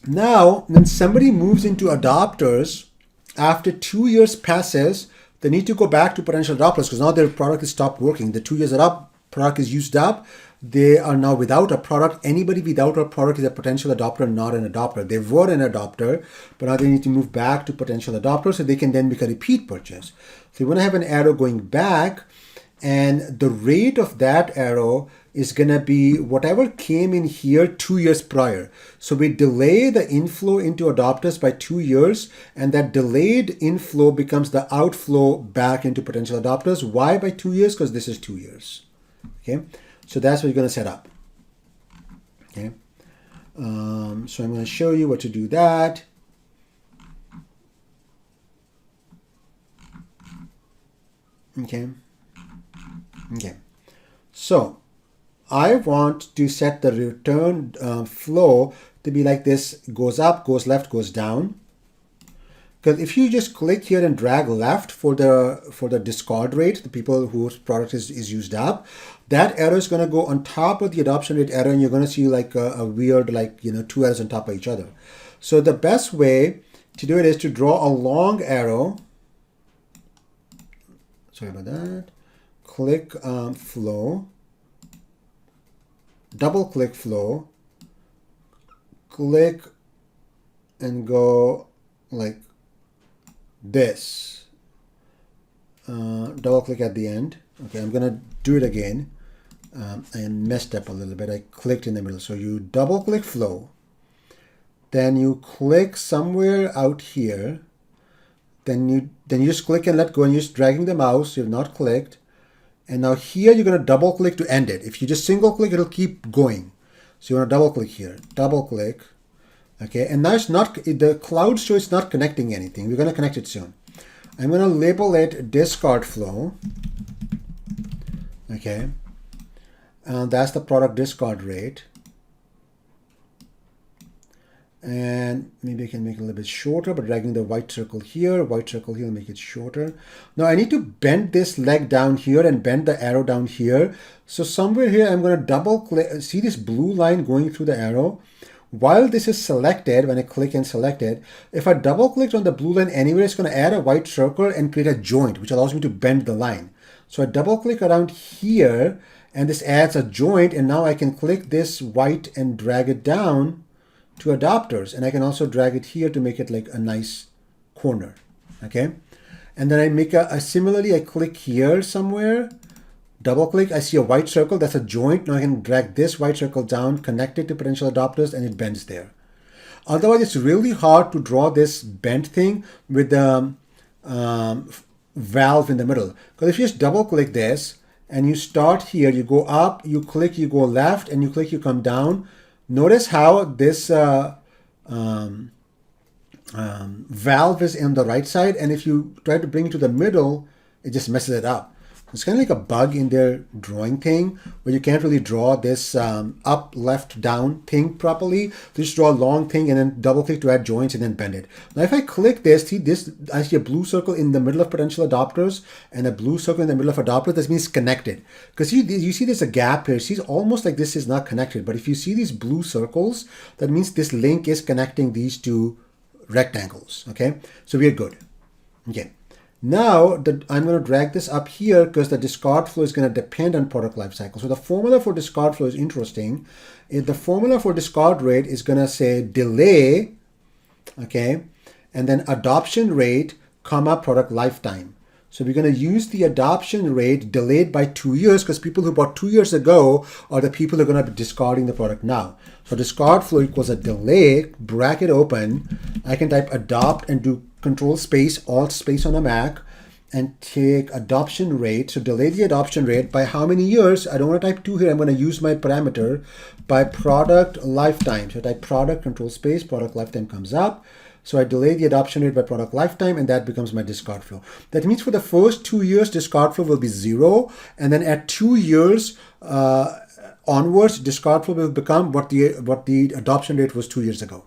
Now, when somebody moves into adopters, after 2 years passes, they need to go back to potential adopters, because now their product has stopped working. The 2 years are up, product is used up. They are now without a product. Anybody without a product is a potential adopter, not an adopter. They were an adopter, but now they need to move back to potential adopters so they can then make a repeat purchase. So you want to have an arrow going back, and the rate of that arrow is going to be whatever came in here 2 years prior. So we delay the inflow into adopters by 2 years, and that delayed inflow becomes the outflow back into potential adopters. Why by 2 years? Because this is 2 years. Okay, so that's what you're going to set up. Okay, so I'm going to show you what to do that. Okay, so I want to set the return flow to be like this: goes up, goes left, goes down. Because if you just click here and drag left for the discard rate, the people whose product is used up, that arrow is going to go on top of the adoption rate arrow, and you're going to see like a weird, like, you know, 2 arrows on top of each other. So the best way to do it is to draw a long arrow. Sorry about that. Click flow, double click flow, click and go like this. Double click at the end. Okay, I'm gonna do it again. I messed up a little bit. I clicked in the middle. So you double click flow, then you click somewhere out here, then you just click and let go, and you're just dragging the mouse. You've not clicked. And now here you're going to double click to end it. If you just single click, it'll keep going. So you want to double click here, double click. Okay, and now it's not, the cloud show it's not connecting anything. We're going to connect it soon. I'm going to label it discard flow. Okay, and that's the product discard rate. And maybe I can make it a little bit shorter, but dragging the white circle here, make it shorter. Now I need to bend this leg down here and bend the arrow down here. So somewhere here, I'm going to double click, see this blue line going through the arrow? While this is selected, when I click and select it, if I double clicked on the blue line anywhere, it's going to add a white circle and create a joint, which allows me to bend the line. So I double click around here and this adds a joint, and now I can click this white and drag it down to adapters, and I can also drag it here to make it like a nice corner. Okay, and then I make similarly I click here somewhere, double click, I see a white circle, that's a joint. Now I can drag this white circle down, connect it to potential adapters, and it bends there. Otherwise it's really hard to draw this bent thing with the valve in the middle, because if you just double click this and you start here, you go up, you click, you go left, and you click, you come down. Notice how this valve is in the right side, and if you try to bring it to the middle, it just messes it up. It's kind of like a bug in their drawing thing where you can't really draw this up, left, down thing properly. So just draw a long thing and then double click to add joints and then bend it. Now if I click this, see this, I see a blue circle in the middle of potential adapters and a blue circle in the middle of adapters. That means connected. Because you see there's a gap here. See, it's almost like this is not connected. But if you see these blue circles, that means this link is connecting these two rectangles. Okay, so we are good. Okay. Now I'm going to drag this up here because the discard flow is going to depend on product life cycle. So the formula for discard flow is interesting. The formula for discard rate is going to say delay, okay, and then adoption rate, comma, product lifetime. So we're going to use the adoption rate delayed by 2 years because people who bought 2 years ago are the people who are going to be discarding the product now. So discard flow equals a delay, bracket open. I can type adopt and do control space, alt space on a Mac, and take adoption rate. So delay the adoption rate by how many years? I don't want to type 2 here. I'm going to use my parameter by product lifetime. So I type product, control space, product lifetime comes up. So I delay the adoption rate by product lifetime, and that becomes my discard flow. That means for the first 2 years, discard flow will be 0. And then at 2 years onwards, discard flow will become what the adoption rate was 2 years ago.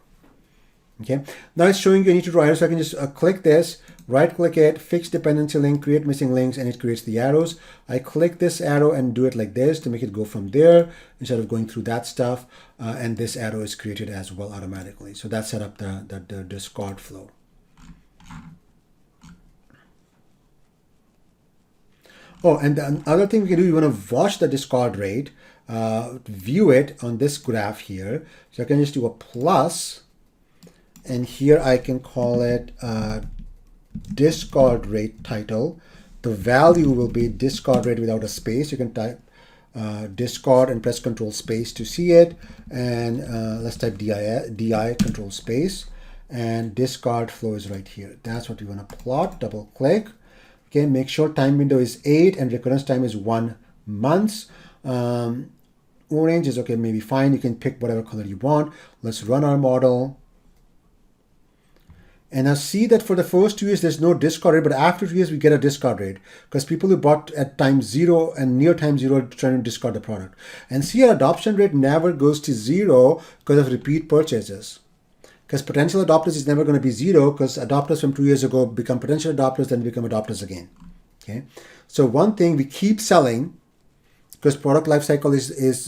Okay, now it's showing you I need to draw arrows, so I can just click this, right click it, fix dependency link, create missing links, and it creates the arrows. I click this arrow and do it like this to make it go from there instead of going through that stuff, and this arrow is created as well automatically. So that set up the discard flow. Oh, and the other thing we can do, you want to watch the discard rate, view it on this graph here. So I can just do a plus. And here I can call it discard rate title. The value will be discard rate without a space. You can type discard and press control space to see it. And let's type di control space. And discard flow is right here. That's what we want to plot. Double click. Okay, make sure time window is 8 and recurrence time is 1 month. Orange is okay, maybe fine. You can pick whatever color you want. Let's run our model. And now see that for the first 2 years, there's no discard rate, but after 2 years, we get a discard rate because people who bought at time 0 and near time 0 are trying to discard the product. And see, our adoption rate never goes to 0 because of repeat purchases. Because potential adopters is never going to be 0 because adopters from 2 years ago become potential adopters, then become adopters again. Okay. So one thing, we keep selling because product life cycle is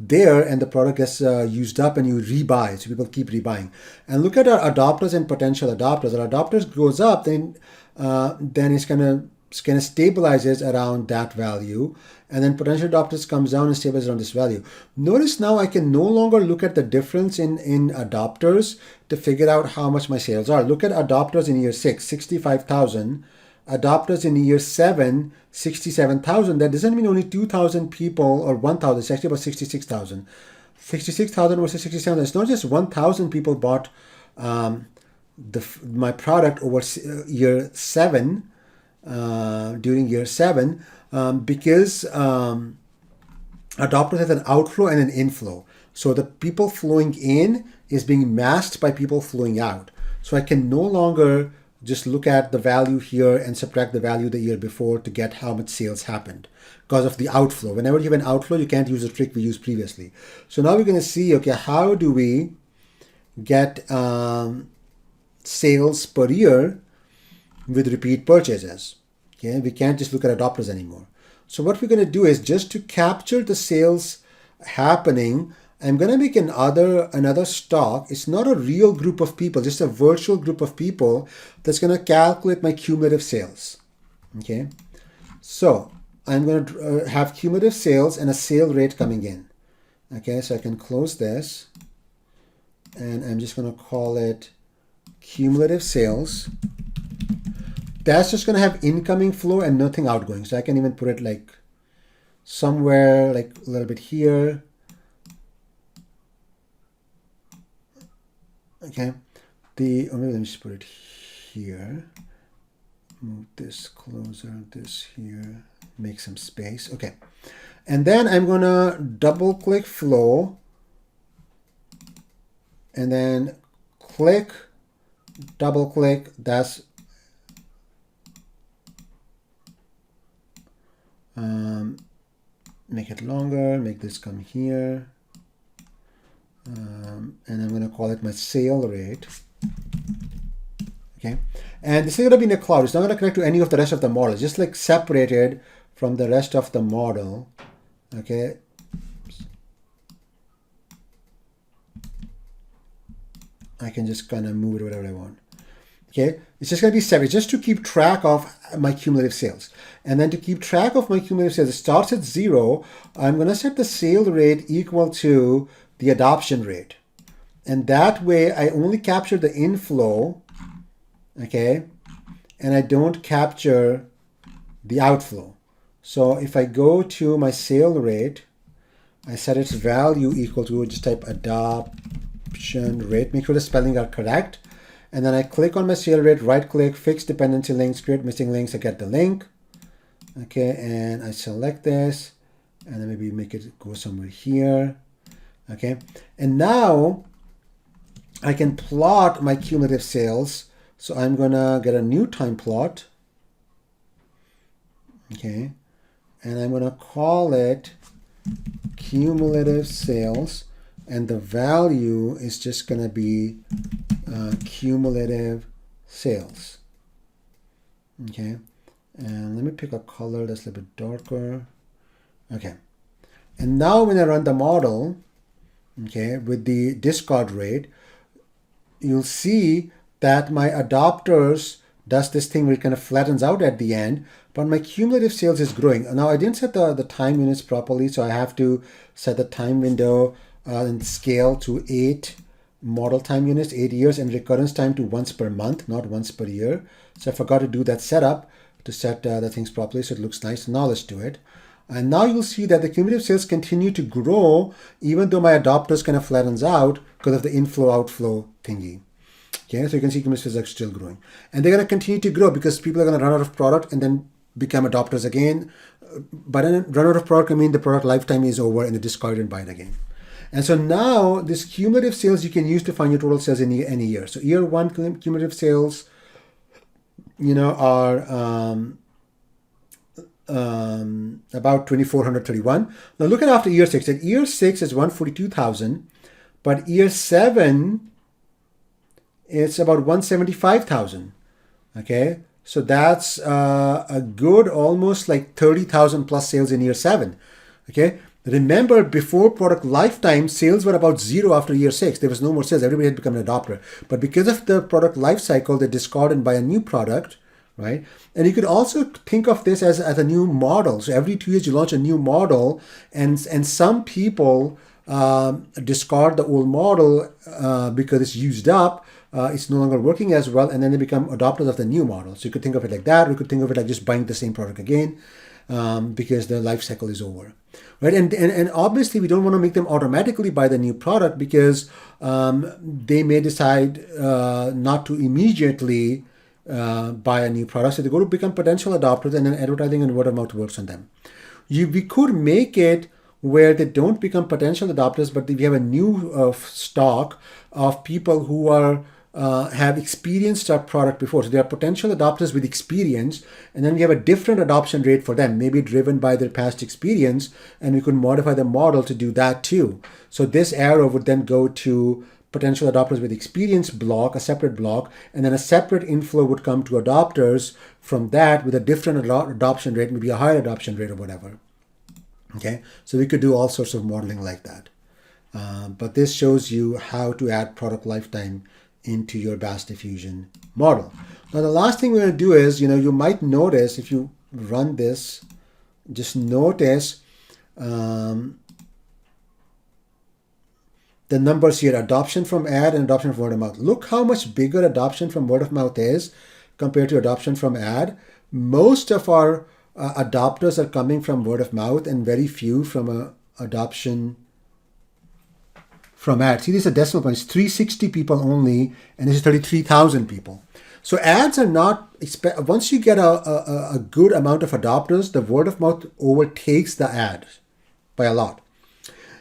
there and the product gets used up and you rebuy, so people keep rebuying. And look at our adopters and potential adopters. Our adopters grows up, then it's kind of stabilizes around that value, and then potential adopters comes down and stabilizes around this value. Notice now I can no longer look at the difference in adopters to figure out how much my sales are. Look at adopters in year 6, 65,000. Adopters in year 7, 67,000. That doesn't mean only 2,000 people or 1,000. It's actually about 66,000. 66,000 versus 67,000. It's not just 1,000 people bought my product over year 7, during year 7, because adopters have an outflow and an inflow. So the people flowing in is being masked by people flowing out. So I can no longer just look at the value here and subtract the value the year before to get how much sales happened because of the outflow. Whenever you have an outflow, you can't use the trick we used previously. So now we're going to see, okay, how do we get sales per year with repeat purchases. Okay, we can't just look at adopters anymore. So what we're going to do is, just to capture the sales happening, I'm going to make another stock. It's not a real group of people, just a virtual group of people that's going to calculate my cumulative sales. Okay, so I'm going to have cumulative sales and a sale rate coming in. Okay, so I can close this, and I'm just going to call it cumulative sales. That's just going to have incoming flow and nothing outgoing. So I can even put it like somewhere like a little bit here. Okay, or maybe let me just put it here. Move this closer, this here, make some space. Okay, and then I'm gonna double click flow, and then click, double click. That's make it longer, make this come here, and I'm going to call it my sale rate. Okay, and this is going to be in the cloud. It's not going to connect to any of the rest of the model. It's just like separated from the rest of the model. Okay, I can just kind of move it whatever I want. Okay, it's just going to be separate, just to keep track of my cumulative sales. And then to keep track of my cumulative sales, it starts at 0. I'm going to set the sale rate equal to the adoption rate. And that way I only capture the inflow, okay, and I don't capture the outflow. So if I go to my sale rate, I set its value equal to, just type adoption rate, make sure the spelling are correct. And then I click on my sale rate, right click, fix dependency links, create missing links, I get the link. Okay, and I select this, and then maybe make it go somewhere here. Okay, and now I can plot my cumulative sales. So I'm gonna get a new time plot. Okay, and I'm gonna call it cumulative sales, and the value is just gonna be cumulative sales. Okay, and let me pick a color that's a little bit darker. Okay, and now when I run the model, okay, with the discard rate, you'll see that my adopters does this thing where it kind of flattens out at the end, but my cumulative sales is growing. Now I didn't set the time units properly, so I have to set the time window and scale to 8 model time units, 8 years, and recurrence time to once per month, not once per year. So I forgot to do that setup to set the things properly, so it looks nice. Now let's do it. And now you'll see that the cumulative sales continue to grow even though my adopters kind of flattens out because of the inflow-outflow thingy. Okay, so you can see cumulative sales are still growing. And they're going to continue to grow because people are going to run out of product and then become adopters again. By then run out of product, I mean the product lifetime is over and they discard and buy it again. And so now this cumulative sales you can use to find your total sales in any year. So year 1 cumulative sales, you know, are about 2,431. Now look at after year 6. At year 6 is 142,000, but year 7 it's about 175,000. Okay, so that's a good almost like 30,000 plus sales in year 7. Okay. Remember, before product lifetime, sales were about 0 after year 6. There was no more sales. Everybody had become an adopter. But because of the product life cycle, they discard and buy a new product, right? And you could also think of this as a new model. So every 2 years, you launch a new model, and some people discard the old model because it's used up. It's no longer working as well, and then they become adopters of the new model. So you could think of it like that, or you could think of it like just buying the same product again. Because the life cycle is over, right? And obviously we don't want to make them automatically buy the new product because they may decide not to immediately buy a new product. So they go to become potential adopters, and then advertising and word of mouth works on them. We could make it where they don't become potential adopters, but we have a new stock of people who are have experienced our product before. So they are potential adopters with experience, and then we have a different adoption rate for them, maybe driven by their past experience, and we could modify the model to do that too. So this arrow would then go to potential adopters with experience block, a separate block, and then a separate inflow would come to adopters from that with a different adoption rate, maybe a higher adoption rate or whatever. Okay, so we could do all sorts of modeling like that. But this shows you how to add product lifetime into your BAS diffusion model. Now, the last thing we're going to do is, you might notice if you run this, just notice the numbers here, adoption from ad and adoption from word of mouth. Look how much bigger adoption from word of mouth is compared to adoption from ad. Most of our adopters are coming from word of mouth and very few from adoption from ad. See, these are decimal points, 360 people only, and this is 33,000 people. So ads are not, once you get a good amount of adopters, the word of mouth overtakes the ad by a lot.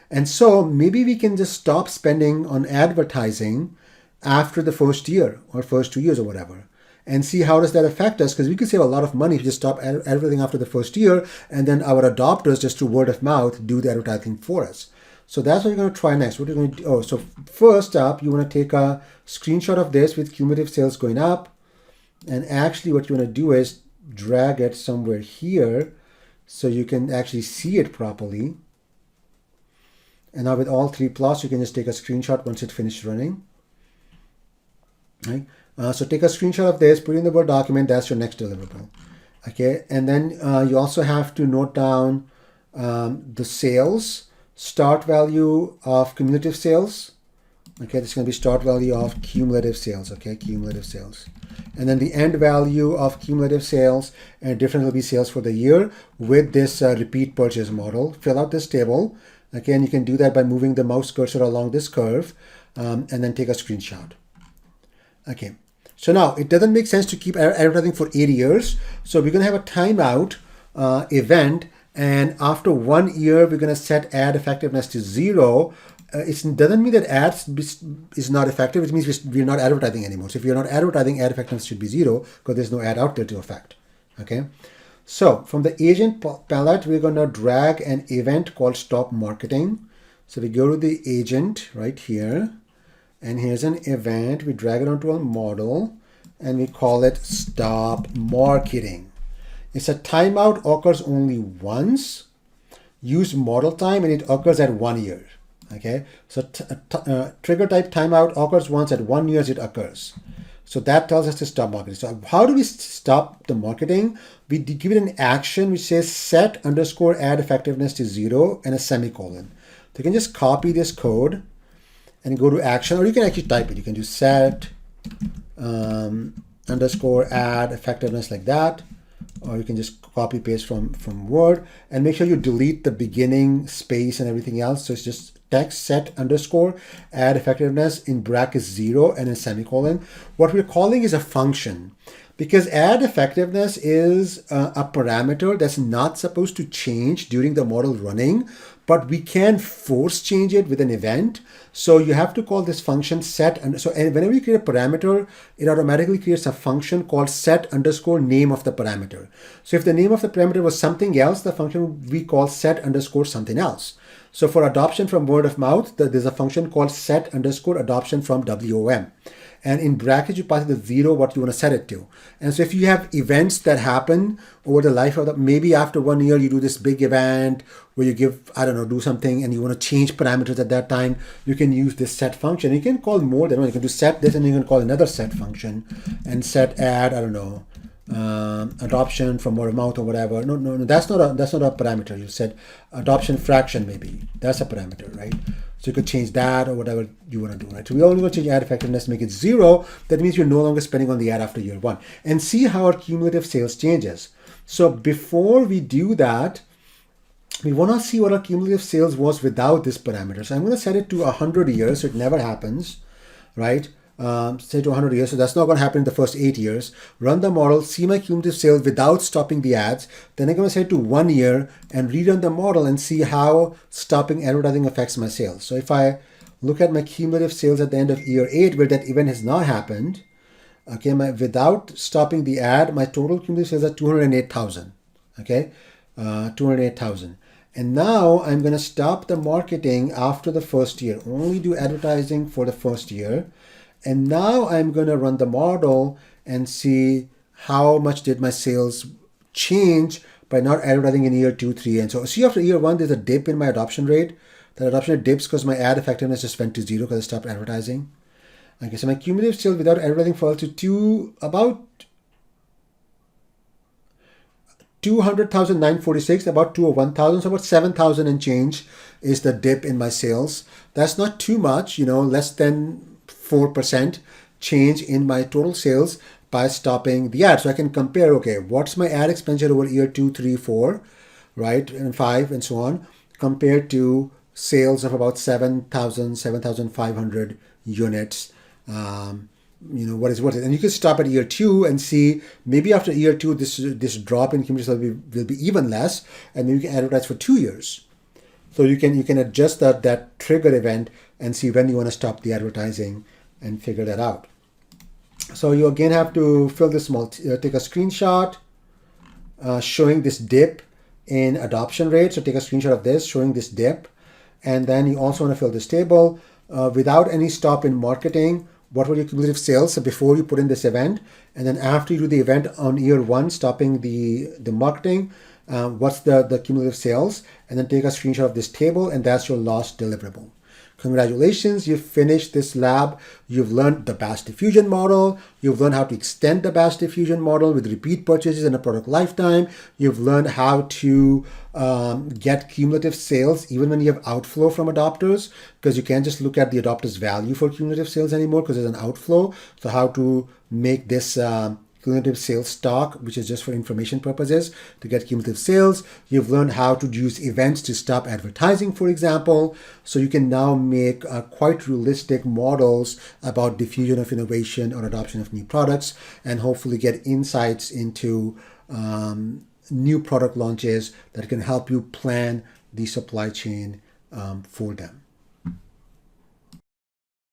And so maybe we can just stop spending on advertising after the first year or first 2 years or whatever, and see how does that affect us, because we could save a lot of money if we just stop advertising after the first year, and then our adopters, just through word of mouth, do the advertising for us. So that's what you're going to try next. What are you going to do? Oh, so first up, you want to take a screenshot of this with cumulative sales going up. And actually what you want to do is drag it somewhere here so you can actually see it properly. And now with all three plots, you can just take a screenshot once it finished running. Right? So take a screenshot of this, put it in the Word document. That's your next deliverable. Okay, and then you also have to note down the sales. Start value of cumulative sales. Okay, this is going to be start value of cumulative sales. Okay, cumulative sales. And then the end value of cumulative sales, and different will be sales for the year with this repeat purchase model. Fill out this table. Again, you can do that by moving the mouse cursor along this curve and then take a screenshot. Okay, so now it doesn't make sense to keep advertising for 8 years. So we're going to have a timeout event. And after 1 year, we're going to set ad effectiveness to 0. It doesn't mean that ads is not effective. It means we're not advertising anymore. So if you're not advertising, ad effectiveness should be 0 because there's no ad out there to affect. Okay. So from the agent palette, we're going to drag an event called stop marketing. So we go to the agent right here, and here's an event. We drag it onto a model, and we call it stop marketing. It's a timeout occurs only once. Use model time, and it occurs at 1 year. Okay, so trigger type timeout occurs once at 1 year it occurs. So that tells us to stop marketing. So how do we stop the marketing? We give it an action which says set underscore ad effectiveness to 0 and a semicolon. So you can just copy this code and go to action, or you can actually type it. You can do set underscore ad effectiveness like that. Or you can just copy paste from Word, and make sure you delete the beginning space and everything else. So it's just text set underscore ad effectiveness in brackets 0 and a semicolon. What we're calling is a function, because ad effectiveness is a parameter that's not supposed to change during the model running, but we can force change it with an event. So you have to call this function set. And whenever you create a parameter, it automatically creates a function called set underscore name of the parameter. So if the name of the parameter was something else, the function we call set underscore something else. So for adoption from word of mouth, there's a function called set underscore adoption from WOM. And in brackets, you pass the 0, what you want to set it to. And so if you have events that happen over the life of the, maybe after 1 year, you do this big event where you give, I don't know, do something and you want to change parameters at that time, you can use this set function. You can call more than one. You can do set this and you can call another set function and set add, I don't know, adoption from word of mouth or whatever. No, that's not a parameter. You said adoption fraction, maybe that's a parameter, right? So you could change that or whatever you want to do, right? So we only want to change ad effectiveness, make it 0. That means you're no longer spending on the ad after year 1. And see how our cumulative sales changes. So before we do that, we want to see what our cumulative sales was without this parameter. So I'm going to set it to 100 years, so it never happens, right? Say to 100 years, so that's not going to happen in the first 8 years. Run the model, see my cumulative sales without stopping the ads. Then I'm going to set it to 1 year and rerun the model and see how stopping advertising affects my sales. So if I look at my cumulative sales at the end of year 8, where that event has not happened, okay, without stopping the ad, my total cumulative sales are 208,000. Okay, 208,000. And now I'm going to stop the marketing after the first year, only do advertising for the first year. And now I'm going to run the model and see how much did my sales change by not advertising in year 2, 3. And so see, after year 1, there's a dip in my adoption rate. That adoption rate dips because my ad effectiveness just went to 0 because I stopped advertising. Okay, so my cumulative sales without advertising falls to about 200,946, about 201,000, so about 7,000 and change is the dip in my sales. That's not too much, less than 4% change in my total sales by stopping the ad. So I can compare, okay, what's my ad expenditure over year 2, 3, 4, right, and 5, and so on, compared to sales of about 7,000, 7,500 units. What is and you can stop at year 2 and see maybe after year 2 this drop in cumulative will be even less, and maybe you can advertise for 2 years. So you can adjust that trigger event and see when you want to stop the advertising and figure that out. So you again have to fill this take a screenshot showing this dip in adoption rate. So take a screenshot of this showing this dip, and then you also want to fill this table without any stop in marketing. What were your cumulative sales before you put in this event? And then after you do the event on year 1, stopping the marketing, what's the cumulative sales? And then take a screenshot of this table, and that's your last deliverable. Congratulations, you've finished this lab. You've learned the BAS diffusion model. You've learned how to extend the BAS diffusion model with repeat purchases and a product lifetime. You've learned how to get cumulative sales even when you have outflow from adopters, because you can't just look at the adopter's value for cumulative sales anymore because there's an outflow. So how to make this cumulative sales stock, which is just for information purposes, to get cumulative sales. You've learned how to use events to stop advertising, for example. So you can now make quite realistic models about diffusion of innovation or adoption of new products, and hopefully get insights into new product launches that can help you plan the supply chain for them.